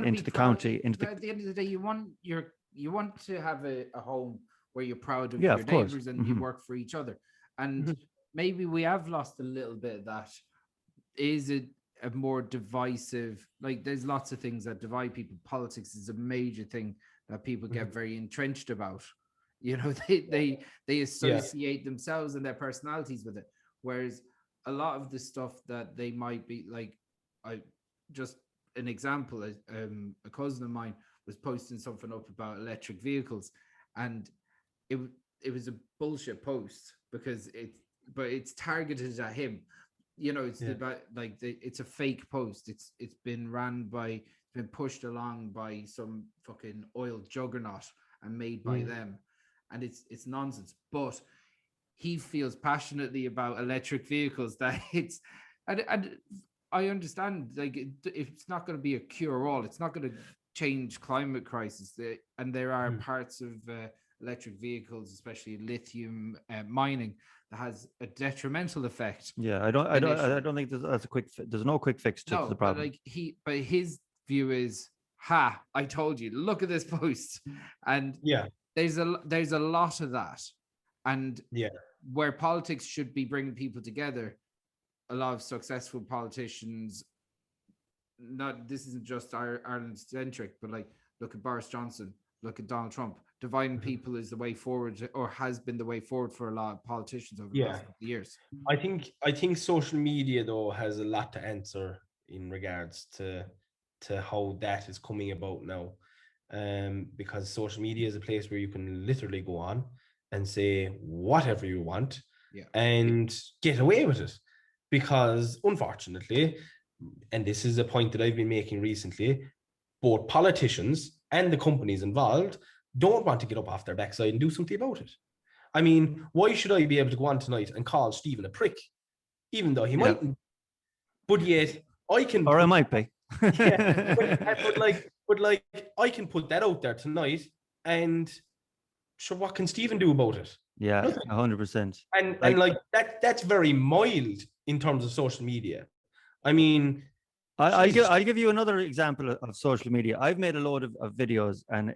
into the county. At the end of the day, you want to have a home where you're proud of your neighbors and you work for each other. And maybe we have lost a little bit of that. Is it a more divisive, like, there's lots of things that divide people. Politics is a major thing that people get very entrenched about. They associate themselves and their personalities with it. Whereas a lot of the stuff that they might be like, an example, a cousin of mine was posting something up about electric vehicles, and it was a bullshit post because it's targeted at him. It's about, like, it's a fake post. It's been pushed along by some fucking oil juggernaut and made by them, and it's nonsense. But he feels passionately about electric vehicles that it's, and I understand, like, it's not going to be a cure-all. It's not going to change climate crisis. And there are parts of electric vehicles, especially lithium mining, that has a detrimental effect. Yeah, I don't think that's a there's no quick fix to the problem. But his view is, ha, I told you, look at this post. And there's a lot of that. And where politics should be bringing people together, a lot of successful politicians, this isn't just Ireland centric, but like, look at Boris Johnson, look at Donald Trump. Dividing people is the way forward, or has been the way forward for a lot of politicians over the last couple of years. I think social media though has a lot to answer in regards to how that is coming about now, because social media is a place where you can literally go on and say whatever you want and get away with it, because unfortunately, and this is a point that I've been making recently, both politicians and the companies involved don't want to get up off their backside and do something about it. I mean, why should I be able to go on tonight and call Stephen a prick, even though he mightn't? But yet I can, or I might be. but I can put that out there tonight, and sure, what can Stephen do about it? Yeah, 100%. And like that's very mild in terms of social media. I mean, I'll give you another example of social media. I've made a load of videos, and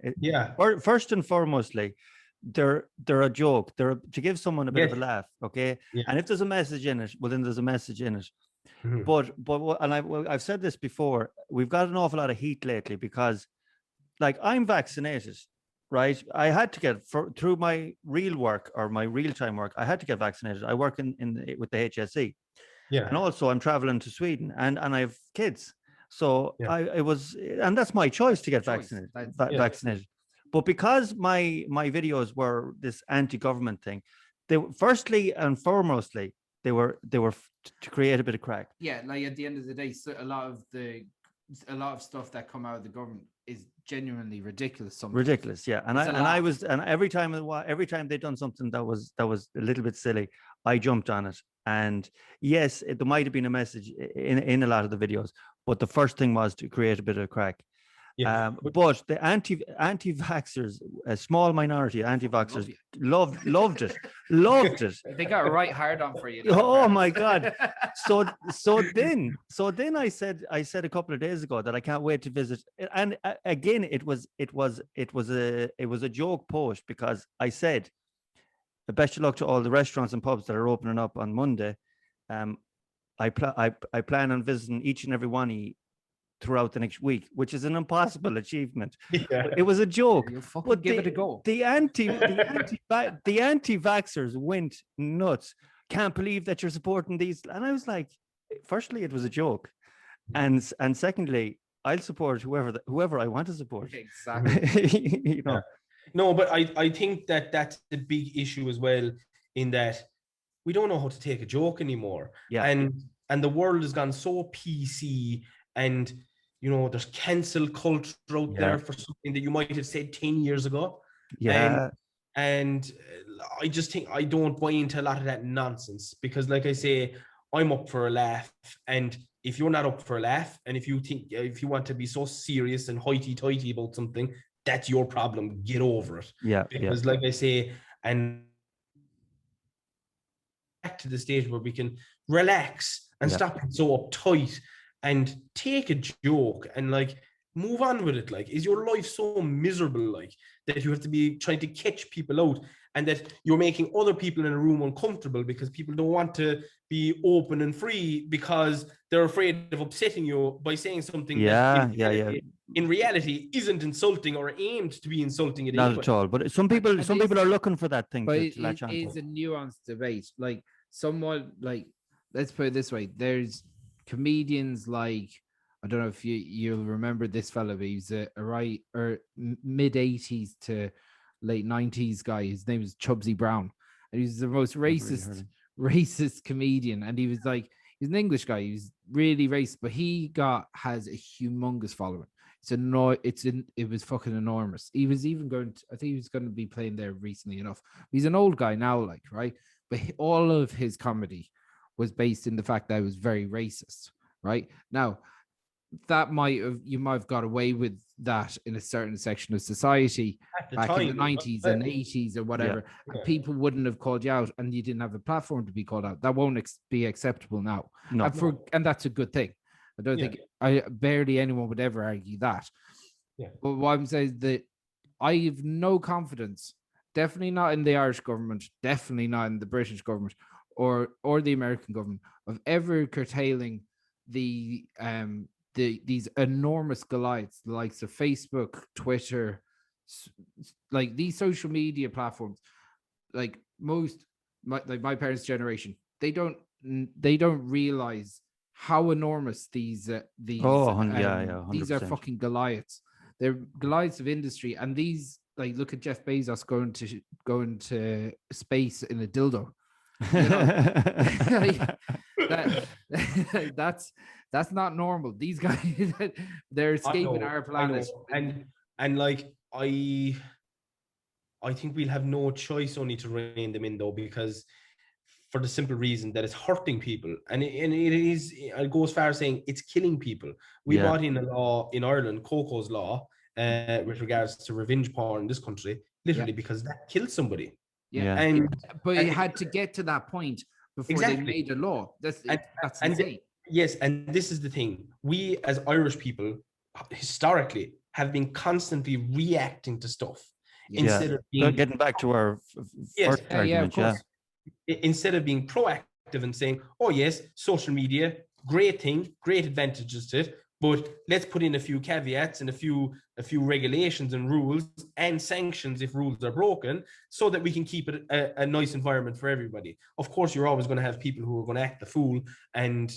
first and foremostly, they're a joke. They're to give someone a bit of a laugh, okay? And if there's a message in it, well, then there's a message in it. But and I've said this before. We've got an awful lot of heat lately because, like, I'm vaccinated, right? I had to get through my real work or my real-time work. I had to get vaccinated. I work with the HSE. Yeah, and also I'm traveling to Sweden, and I have kids, so and that's my choice to get vaccinated. Vaccinated, but because my videos were this anti-government thing, they firstly and foremostly they were to create a bit of crack. Yeah, like at the end of the day, so a lot of stuff that come out of the government is genuinely ridiculous. Sometimes. Ridiculous, yeah. And every time they'd done something that was a little bit silly, I jumped on it. And yes, there might have been a message in a lot of the videos, but the first thing was to create a bit of crack. But the anti-vaxxers, a small minority of anti-vaxxers, loved it. They got right hard on for you. Oh my God! So then I said a couple of days ago that I can't wait to visit. And again, it was a joke post, because I said, best of luck to all the restaurants and pubs that are opening up on Monday. I plan on visiting each and every one throughout the next week, which is an impossible achievement. Yeah. It was a joke. But give it a go. The anti-vaxxers went nuts. Can't believe that you're supporting these. And I was like, firstly, it was a joke, and secondly, I'll support whoever I want to support. Exactly. You know. Yeah. No, but I think that's the big issue as well, in that we don't know how to take a joke anymore. Yeah. And the world has gone so PC, and you know, there's cancel culture out there for something that you might have said 10 years ago. Yeah. And I just think I don't buy into a lot of that nonsense, because like I say, I'm up for a laugh, and if you're not up for a laugh, and if you want to be so serious and hoity-toity about something, that's your problem. Get over it. Yeah. Because like I say, and back to the stage where we can relax and stop being so uptight and take a joke and like move on with it. Like, is your life so miserable, like, that you have to be trying to catch people out, and that you're making other people in a room uncomfortable because people don't want to be open and free because they're afraid of upsetting you by saying something in reality isn't insulting or aimed to be insulting at Not at all. But some people are looking for that thing. But it is a nuanced debate. Like, somewhat, like, let's put it this way: there's comedians like, I don't know if you'll remember this fella, but he's a mid 80s to late 90s guy. His name is Chubsy Brown, and he's the most racist comedian. And he's an English guy. He was really racist, but he has a humongous following. It was fucking enormous. He was even I think he was going to be playing there recently enough. He's an old guy now, like, right? But all of his comedy was based in the fact that it was very racist, right? Now, you might have got away with that in a certain section of society back in the 90s and 80s or whatever, and people wouldn't have called you out, and you didn't have a platform to be called out. That won't be acceptable now. No. And that's a good thing. I don't think barely anyone would ever argue that. Yeah. But what I'm saying is that I have no confidence, definitely not in the Irish government, definitely not in the British government or the American government, of ever curtailing these enormous Goliaths, the likes of Facebook, Twitter, like these social media platforms. Like my parents' generation, they don't realize how enormous these are fucking Goliaths. They're Goliaths of industry, and these, like, look at Jeff Bezos going to space in a dildo. You know? That's not normal. These guys, they're escaping our planet. And like I think we'll have no choice only to rein them in, though, because for the simple reason that it's hurting people, and it goes far as saying it's killing people. We brought in a law in Ireland, Coco's law, with regards to revenge porn in this country, literally because that killed somebody. But it had to get to that point before they made a law. That's insane. Yes, and this is the thing. We as Irish people historically have been constantly reacting to stuff instead of getting back to our first argument. Instead of being proactive and saying, oh yes, social media, great thing, great advantages to it, but let's put in a few caveats and a few regulations and rules and sanctions if rules are broken, so that we can keep it a nice environment for everybody. Of course, you're always going to have people who are going to act the fool and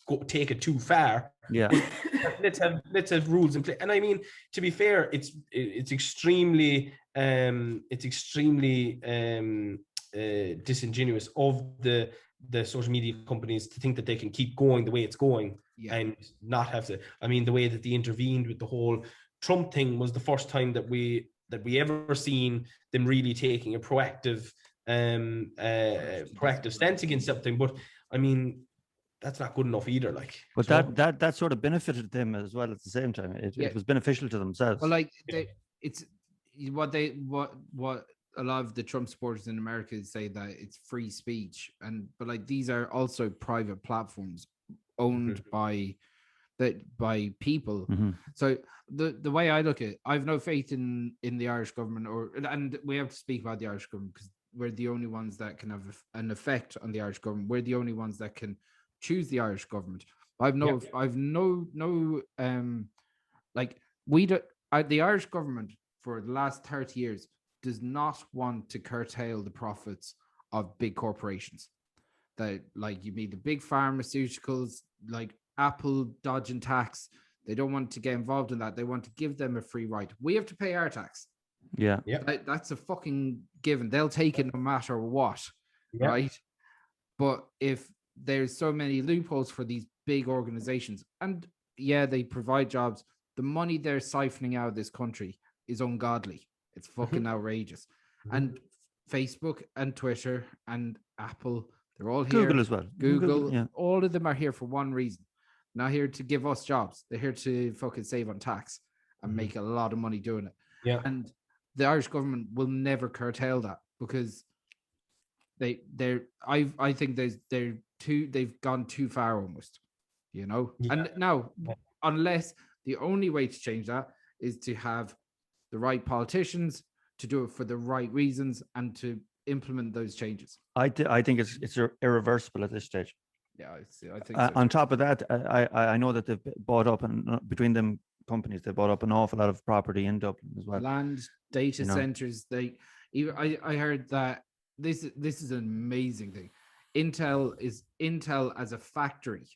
go take it too far. Yeah. let's have rules in place. And I mean, to be fair, it's extremely disingenuous of the social media companies to think that they can keep going the way it's going and not have to. I mean, the way that they intervened with the whole Trump thing was the first time that we ever seen them really taking a proactive stance against something. But I mean, that's not good enough either. Like, but that sort of benefited them as well at the same time. It was beneficial to themselves. Well, like it's what a lot of the Trump supporters in America say, that it's free speech, but like these are also private platforms owned by people. So the way I look at it, I've no faith in the Irish government, and we have to speak about the Irish government because we're the only ones that can have an effect on the Irish government. We're the only ones that can choose the Irish government. The Irish government for the last 30 years does not want to curtail the profits of big corporations. That, like, you mean the big pharmaceuticals, like Apple dodging tax. They don't want to get involved in that. They want to give them a free ride. We have to pay our tax. Yeah. That's a fucking given. They'll take it no matter what, right? But if there's so many loopholes for these big organizations, and they provide jobs, the money they're siphoning out of this country is ungodly. It's fucking outrageous. And Facebook and Twitter and Apple, they're all here. Google as well. Google, all of them are here for one reason. Not here to give us jobs. They're here to fucking save on tax and make a lot of money doing it. Yeah. And the Irish government will never curtail that, because I think they've gone too far almost, you know. And now, unless the only way to change that is to have the right politicians to do it for the right reasons and to implement those changes. I think it's irreversible at this stage. Yeah, I think so. On top of that, I know that they've bought up, and between them companies, they bought up an awful lot of property in Dublin as well. Land, data centers. I heard that this is an amazing thing. Intel as a factory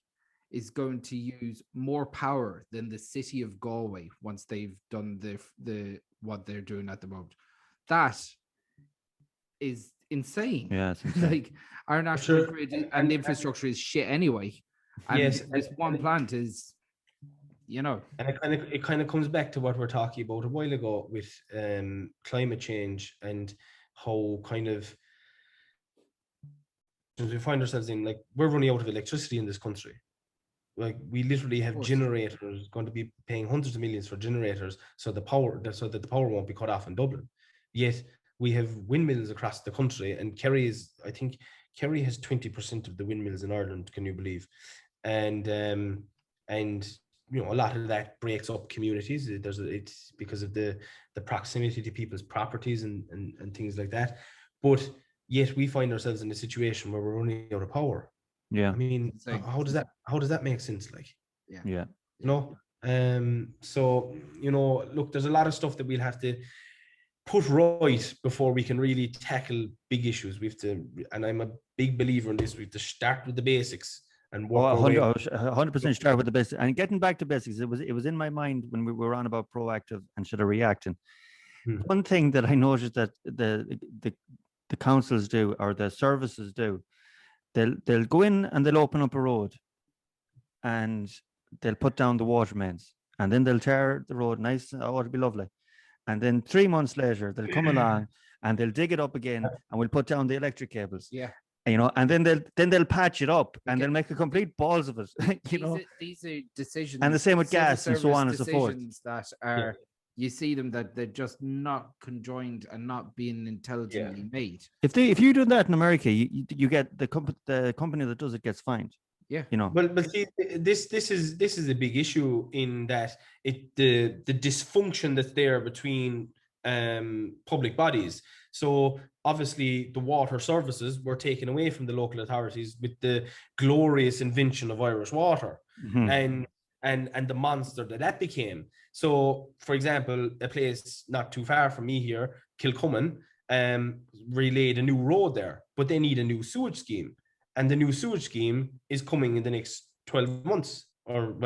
is going to use more power than the city of Galway once they've done the what they're doing at the moment. That is insane. Yeah, it's insane. Like, our national grid and infrastructure is shit anyway. And this one plant is, you know. And it kind of comes back to what we're talking about a while ago with climate change and how kind of we find ourselves in, like, we're running out of electricity in this country. like we literally have generators going to be paying hundreds of millions for generators so that the power won't be cut off in Dublin. Yet we have windmills across the country, and I think Kerry has 20% of the windmills in Ireland. Can you believe? And a lot of that breaks up communities. It's because of the proximity to people's properties and things like that. But yet we find ourselves in a situation where we're running out of power. Yeah. I mean, how does that make sense? Like, yeah. So, look, there's a lot of stuff that we'll have to put right before we can really tackle big issues. We have to, and I'm a big believer in this, we have to start with the basics and work 100% start with the basics. And getting back to basics, it was in my mind when we were on about proactive instead of reacting. One thing that I noticed that the councils do, or the services do, they'll go in and they'll open up a road and they'll put down the water mains, and then they'll tar the road nice. Oh, it'll be lovely. And then 3 months later, they'll come along and they'll dig it up again, and we'll put down the electric cables. Yeah. And then they'll patch it up, and they'll make a complete balls of it. These are decisions, and the same with gas and so on and so forth. That are you see them that they're just not conjoined and not being intelligently made. If you do that in America, you get the company that does it gets fined. Yeah. But see, this is a big issue in that the dysfunction that's there between public bodies. So obviously the water services were taken away from the local authorities with the glorious invention of Irish Water and the monster that became. So, for example, a place not too far from me here, Kilcummin, relayed a new road there, but they need a new sewage scheme. And the new sewage scheme is coming in the next 12 months, or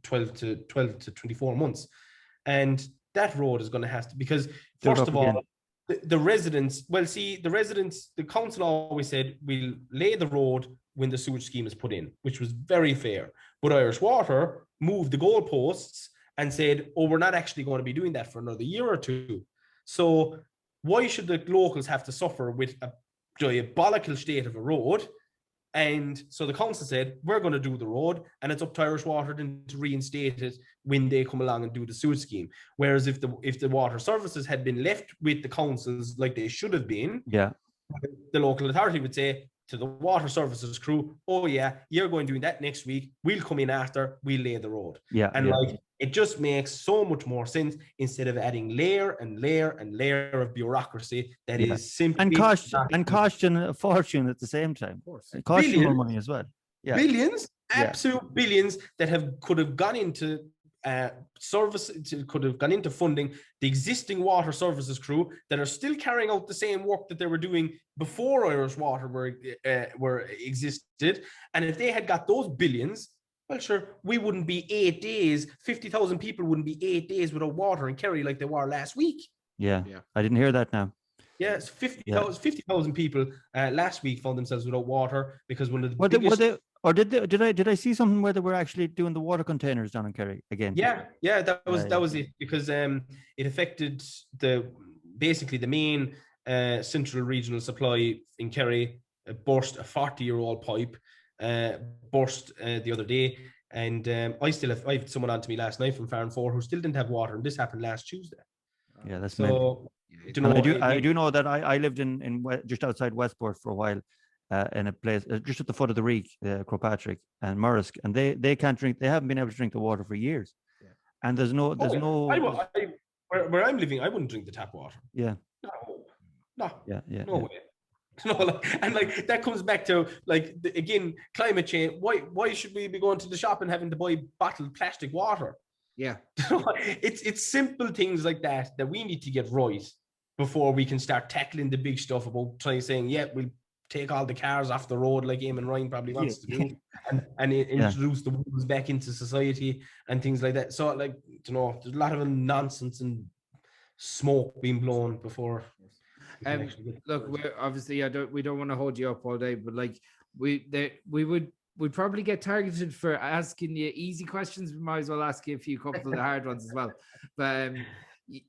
12 to 24 months. And that road is going to have to, because first of all, the residents, the council always said, we'll lay the road when the sewage scheme is put in, which was very fair. But Irish Water moved the goalposts and said, we're not actually going to be doing that for another year or two. So why should the locals have to suffer with a diabolical state of a road? And so the council said, we're going to do the road, and it's up to Irish Water then to reinstate it when they come along and do the sewage scheme. Whereas if the water services had been left with the councils like they should have been, the local authority would say to the water services crew, oh yeah, you're going to do that next week. We'll come in after, we'll lay the road. It just makes so much more sense instead of adding layer and layer and layer of bureaucracy that is simply and costing a fortune at the same time. Of course, it costs more money as well. Yeah. Billions, absolute billions that could have gone into could have gone into funding the existing water services crew that are still carrying out the same work that they were doing before Irish Water were existed. And if they had got those billions, well, sure, we wouldn't be 8 days. 50,000 people wouldn't be 8 days without water in Kerry like they were last week. Yeah. I didn't hear that now. Yeah, it's 50,000 people last week found themselves without water because one of the did I see something where they were actually doing the water containers down in Kerry again? Yeah, that was it, because it affected basically the main central regional supply in Kerry. Burst a 40-year-old pipe. Burst the other day, and I had someone on to me last night from Farn 4 who still didn't have water, and this happened last Tuesday. Yeah, that's so. I do know that I lived in just outside Westport for a while, in a place just at the foot of the Reek, Cropatrick and Murrisk, and they can't drink. They haven't been able to drink the water for years, and there's no. Where I'm living, I wouldn't drink the tap water. Yeah. No. Yeah. No way. And that comes back to again, climate change. Why should we be going to the shop and having to buy bottled plastic water? Yeah. It's simple things like that we need to get right before we can start tackling the big stuff about saying, we'll take all the cars off the road like Eamon Ryan probably wants to do, and introduce the wheels back into society and things like that. So there's a lot of nonsense and smoke being blown before. Look, we're obviously we don't want to hold you up all day, but we'd probably get targeted for asking you easy questions. We might as well ask you a couple of the hard ones as well. But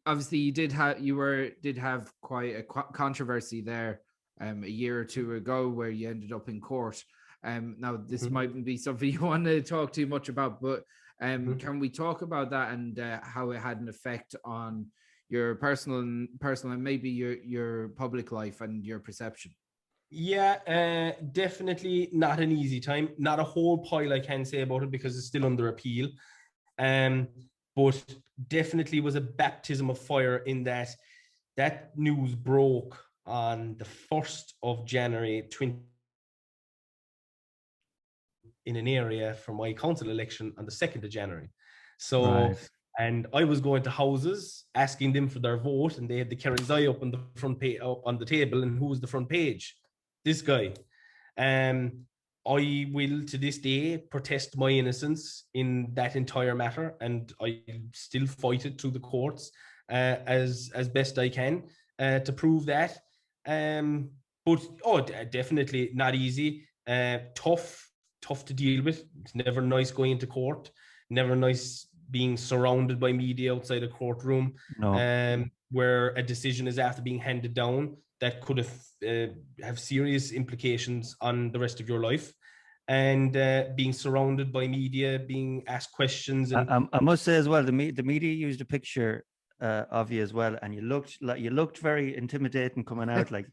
obviously you did have quite a controversy there a year or two ago where you ended up in court. Now, this mightn't be something you want to talk too much about, but can we talk about that and how it had an effect on your personal and maybe your public life and your perception? Yeah, definitely not an easy time. Not a whole pile I can say about it because it's still under appeal. But definitely was a baptism of fire in that news broke on the 1st of January 20 in an area for my council election on the 2nd of January. So, Right. and I was going to houses asking them for their vote, and they had the Kerry's eye up on the front page, up on the table, and who was the front page? This guy. I will to this day protest my innocence in that entire matter, and I still fight it through the courts as best I can to prove that. But definitely not easy. Tough to deal with. It's never nice going into court. Never nice being surrounded by media outside a courtroom. No. Where a decision is after being handed down that could have serious implications on the rest of your life, and being surrounded by media, being asked questions. And I must say as well, the media used a picture of you as well, and you looked very intimidating coming out, like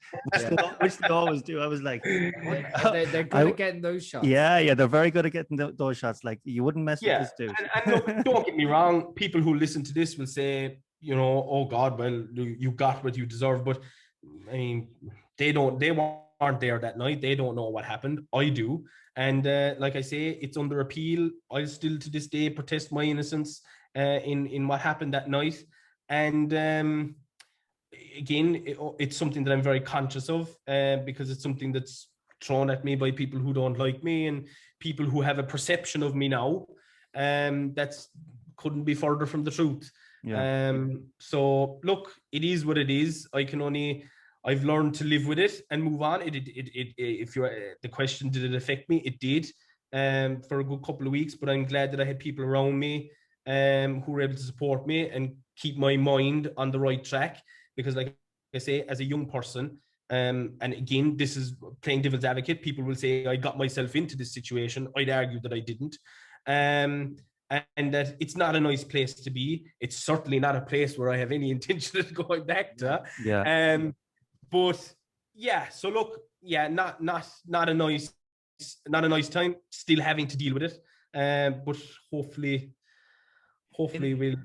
which they always do. I was like, they're good at getting those shots. Yeah, they're very good at getting those shots. Like, you wouldn't mess with this dude. And look, don't get me wrong. People who listen to this will say, oh God, well, you got what you deserve. But I mean, they weren't there that night. They don't know what happened. I do. And like I say, it's under appeal. I still to this day protest my innocence in what happened that night. And again, it's something that I'm very conscious of because it's something that's thrown at me by people who don't like me and people who have a perception of me now that's couldn't be further from the truth. So look, it is what it is. I've learned to live with it and move on. If you're the question, did it affect me? It did for a good couple of weeks, but I'm glad that I had people around me who were able to support me and keep my mind on the right track. Because like I say, as a young person, and again, this is playing devil's advocate, people will say I got myself into this situation. I'd argue that I didn't. And that it's not a nice place to be. It's certainly not a place where I have any intention of going back to. But yeah, so look, not a nice time. Still having to deal with it. But hopefully we'll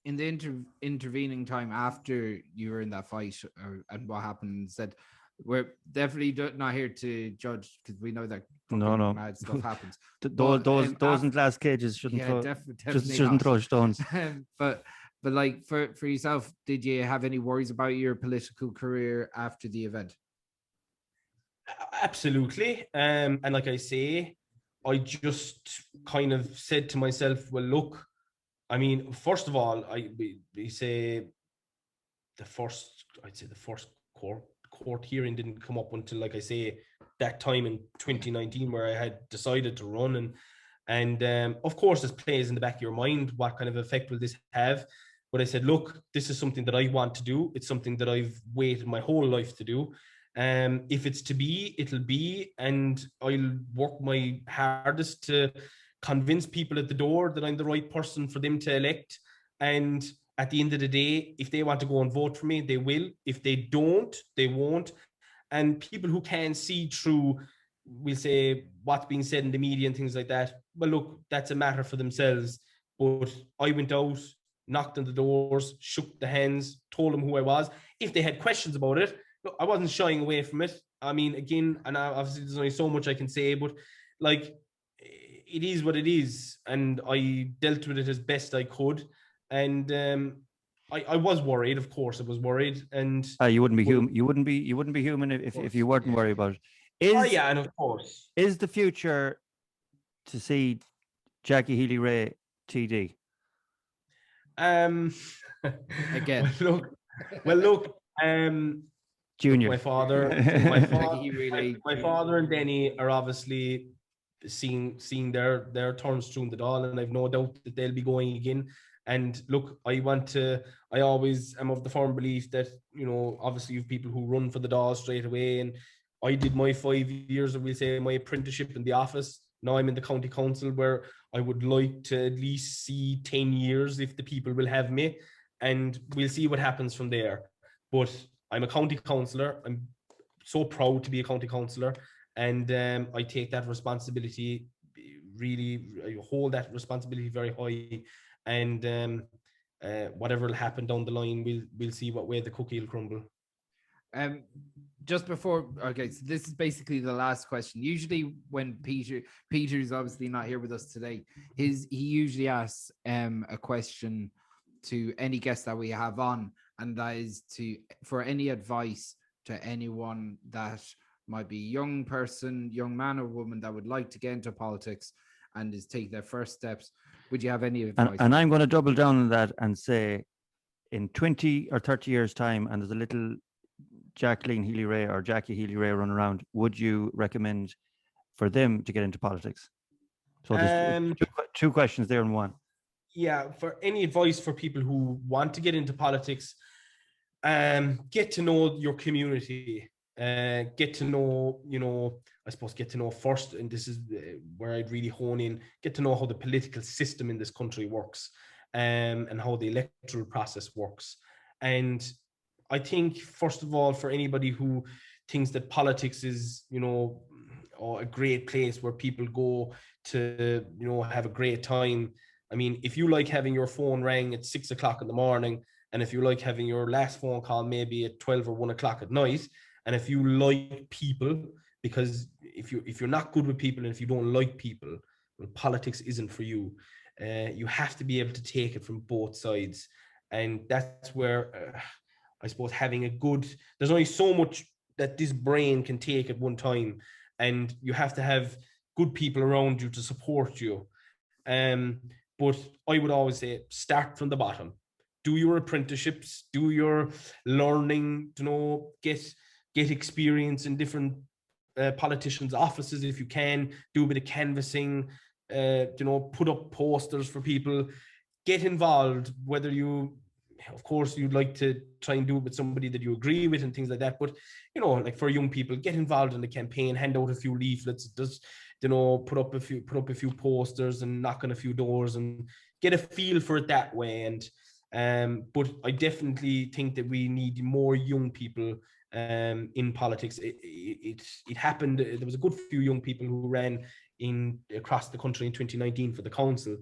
in the intervening time after you were in that fight and what happened, said we're definitely not here to judge because we know that mad stuff happens. Those in glass cages shouldn't throw stones. but like for yourself, did you have any worries about your political career after the event? Absolutely. And like I say, I just kind of said to myself, well, look, I mean, first of all, we say the first court hearing didn't come up until, like I say, that time in 2019 where I had decided to run, and of course this plays in the back of your mind, what kind of effect will this have? But I said, look, this is something that I want to do. It's something that I've waited my whole life to do. If it's to be, it'll be, and I'll work my hardest to convince people at the door that I'm the right person for them to elect. And at the end of the day, if they want to go and vote for me, they will. If they don't, they won't. And people who can see through, we'll say, what's being said in the media and things like that, well, look, that's a matter for themselves. But I went out, knocked on the doors, shook the hands, told them who I was. If they had questions about it, look, I wasn't shying away from it. I mean, again, and obviously there's only so much I can say, but like, it is what it is, and I dealt with it as best I could. And I was worried, of course, I was worried, and you wouldn't be human. You wouldn't be human if you weren't worried about it. And of course, is the future to see Jackie Healy Rae TD? Again, well, look, Junior, my father and Denny are obviously seeing their turns through the Dáil, and I've no doubt that they'll be going again. And look, I always am of the firm belief that, obviously you have people who run for the Dáil straight away, and I did my 5 years, or we'll say my apprenticeship in the office. Now I'm in the county council, where I would like to at least see 10 years if the people will have me, and we'll see what happens from there. But I'm a county councillor. I'm so proud to be a county councillor, and I take that responsibility really, I hold that responsibility very high, and whatever will happen down the line, we'll see what way the cookie will crumble. Just before, okay, so this is basically the last question. Usually when Peter's obviously not here with us today, he usually asks a question to any guest that we have on, and that is for any advice to anyone that might be a young person, young man or woman that would like to get into politics and is take their first steps. Would you have any advice? And I'm going to double down on that and say, in 20 or 30 years' time, and there's a little Jacqueline Healy Rae or Jackie Healy Rae run around, would you recommend for them to get into politics? So there's two questions there in one. Yeah, for any advice for people who want to get into politics, get to know your community, get to know, get to know first, and this is where I'd really hone in, get to know how the political system in this country works, and how the electoral process works. And I think, first of all, for anybody who thinks that politics is, a great place where people go to, have a great time. I mean, if you like having your phone rang at 6 o'clock in the morning, and if you like having your last phone call maybe at 12 or 1 o'clock at night, and if you like people, because if you're not good with people and if you don't like people, well, politics isn't for you. You have to be able to take it from both sides. And that's where I suppose there's only so much that this brain can take at one time, and you have to have good people around you to support you. But I would always say, start from the bottom. Do your apprenticeships, do your learning, get experience in different politicians' offices if you can, do a bit of canvassing, put up posters for people, get involved, whether of course, you'd like to try and do it with somebody that you agree with and things like that. But, like for young people, get involved in the campaign, hand out a few leaflets, just, put up a few posters and knock on a few doors and get a feel for it that way. And, but I definitely think that we need more young people in politics. It happened. There was a good few young people who ran across the country in 2019 for the council.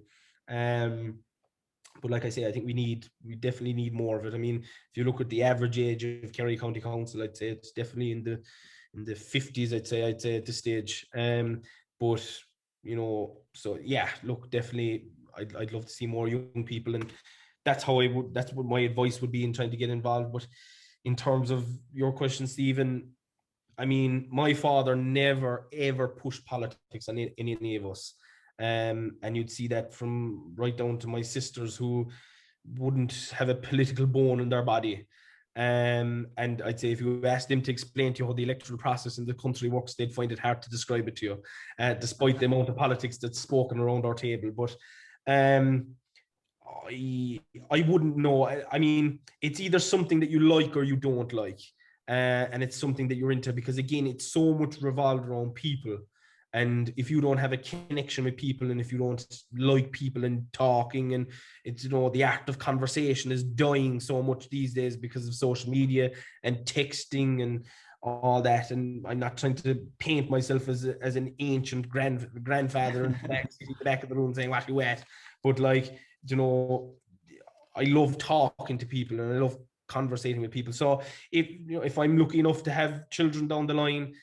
But like I say, I think we definitely need more of it. I mean, if you look at the average age of Kerry County Council, I'd say it's definitely in the 50s. I'd say at this stage. But so yeah, look, definitely, I'd love to see more young people, and that's what my advice would be in trying to get involved. But in terms of your question, Stephen, I mean, my father never ever pushed politics on any of us. And you'd see that from right down to my sisters, who wouldn't have a political bone in their body. And I'd say if you asked them to explain to you how the electoral process in the country works, they'd find it hard to describe it to you, despite the amount of politics that's spoken around our table. But I wouldn't know. I mean, it's either something that you like or you don't like. And it's something that you're into, because again, it's so much revolved around people. And if you don't have a connection with people, and if you don't like people and talking, and it's, the art of conversation is dying so much these days because of social media and texting and all that. And I'm not trying to paint myself as an ancient grandfather in the back of the room saying, what you at? But like, I love talking to people and I love conversating with people. So if I'm lucky enough to have children down the line,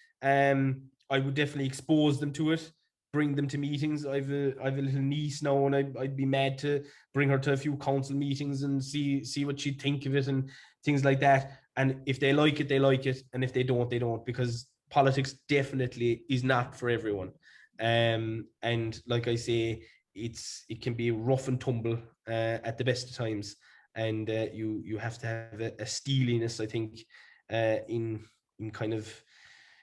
I would definitely expose them to it, bring them to meetings. I've a little niece now, and I'd be mad to bring her to a few council meetings and see what she'd think of it and things like that. And if they like it, they like it. And if they don't, they don't, because politics definitely is not for everyone. And like I say, it can be rough and tumble at the best of times. And you have to have a steeliness, I think, in kind of...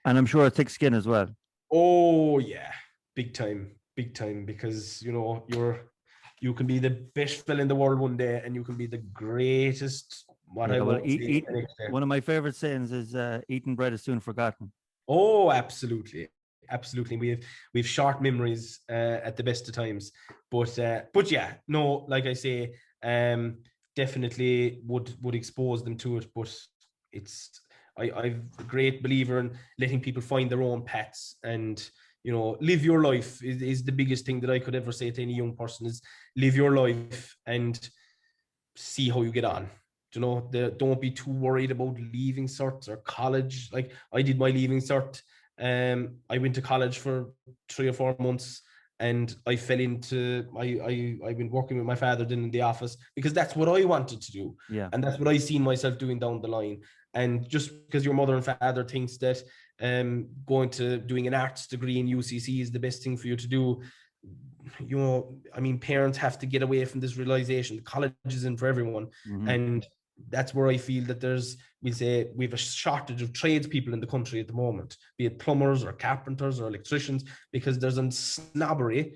And I'm sure a thick skin as well. Oh yeah, big time, because you can be the best fella in the world one day, and you can be the greatest. One of my favorite sayings is eaten bread is soon forgotten. Oh, absolutely, absolutely. We have short memories at the best of times, but yeah, no, like I say, definitely would expose them to it. But it's I'm a great believer in letting people find their own paths, and live your life is the biggest thing that I could ever say to any young person, is live your life and see how you get on. Don't be too worried about leaving certs or college. Like I did my leaving cert. I went to college for 3 or 4 months, and I fell into I've been working with my father then in the office because that's what I wanted to do. Yeah. And that's what I seen myself doing down the line. And just because your mother and father thinks that going to doing an arts degree in UCC is the best thing for you to do, parents have to get away from this realization. College isn't for everyone. Mm-hmm. And that's where I feel that we have a shortage of tradespeople in the country at the moment, be it plumbers or carpenters or electricians, because there's a snobbery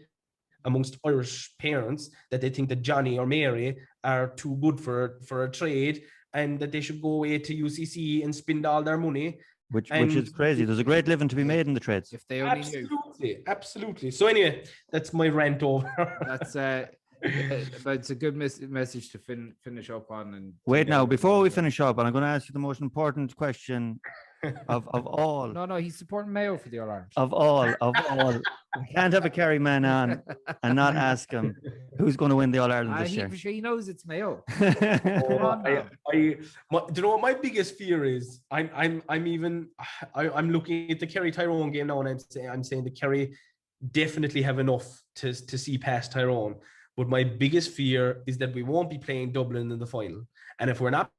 amongst Irish parents that they think that Johnny or Mary are too good for a trade, and that they should go away to UCC and spend all their money. Which is crazy. There's a great living to be made in the trades. If they only knew. Absolutely. So anyway, that's my rant over. That's but it's a good message to finish up on. And wait, now before we finish up, and I'm going to ask you the most important question of all. No, he's supporting Mayo for the All Ireland. Of all, we can't have a Kerry man on and not ask him who's going to win the All Ireland this year. He knows it's Mayo. Do you know what my biggest fear is? I'm looking at the Kerry Tyrone game now, and I'm saying that Kerry definitely have enough to see past Tyrone. But my biggest fear is that we won't be playing Dublin in the final. And if we're not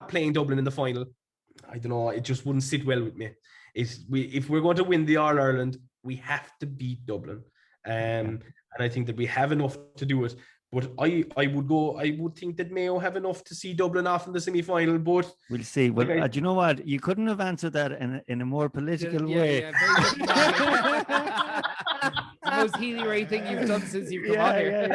playing Dublin in the final, I don't know, it just wouldn't sit well with me. If we're going to win the All Ireland, we have to beat Dublin. And I think that we have enough to do it. But I would think that Mayo have enough to see Dublin off in the semi-final, but we'll see. Well, do you know what? You couldn't have answered that in a more political way. The most Healy Rae thing you've done since you've come on here.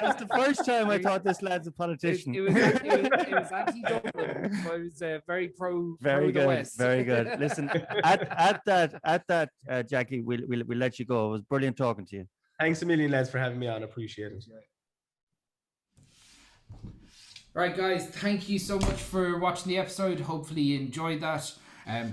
That's the first time I thought this lad's a politician. It was anti-Dublin, but it was very pro. Very the good, West. very good. Listen, at that, Jackie, we'll let you go. It was brilliant talking to you. Thanks a million, lads, for having me on. Appreciate it. Right, guys, thank you so much for watching the episode. Hopefully you enjoyed that.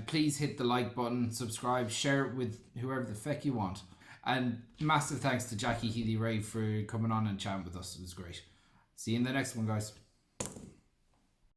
Please hit the like button, subscribe, share it with whoever the feck you want. And massive thanks to Jackie Healy Rae for coming on and chatting with us. It was great. See you in the next one, guys.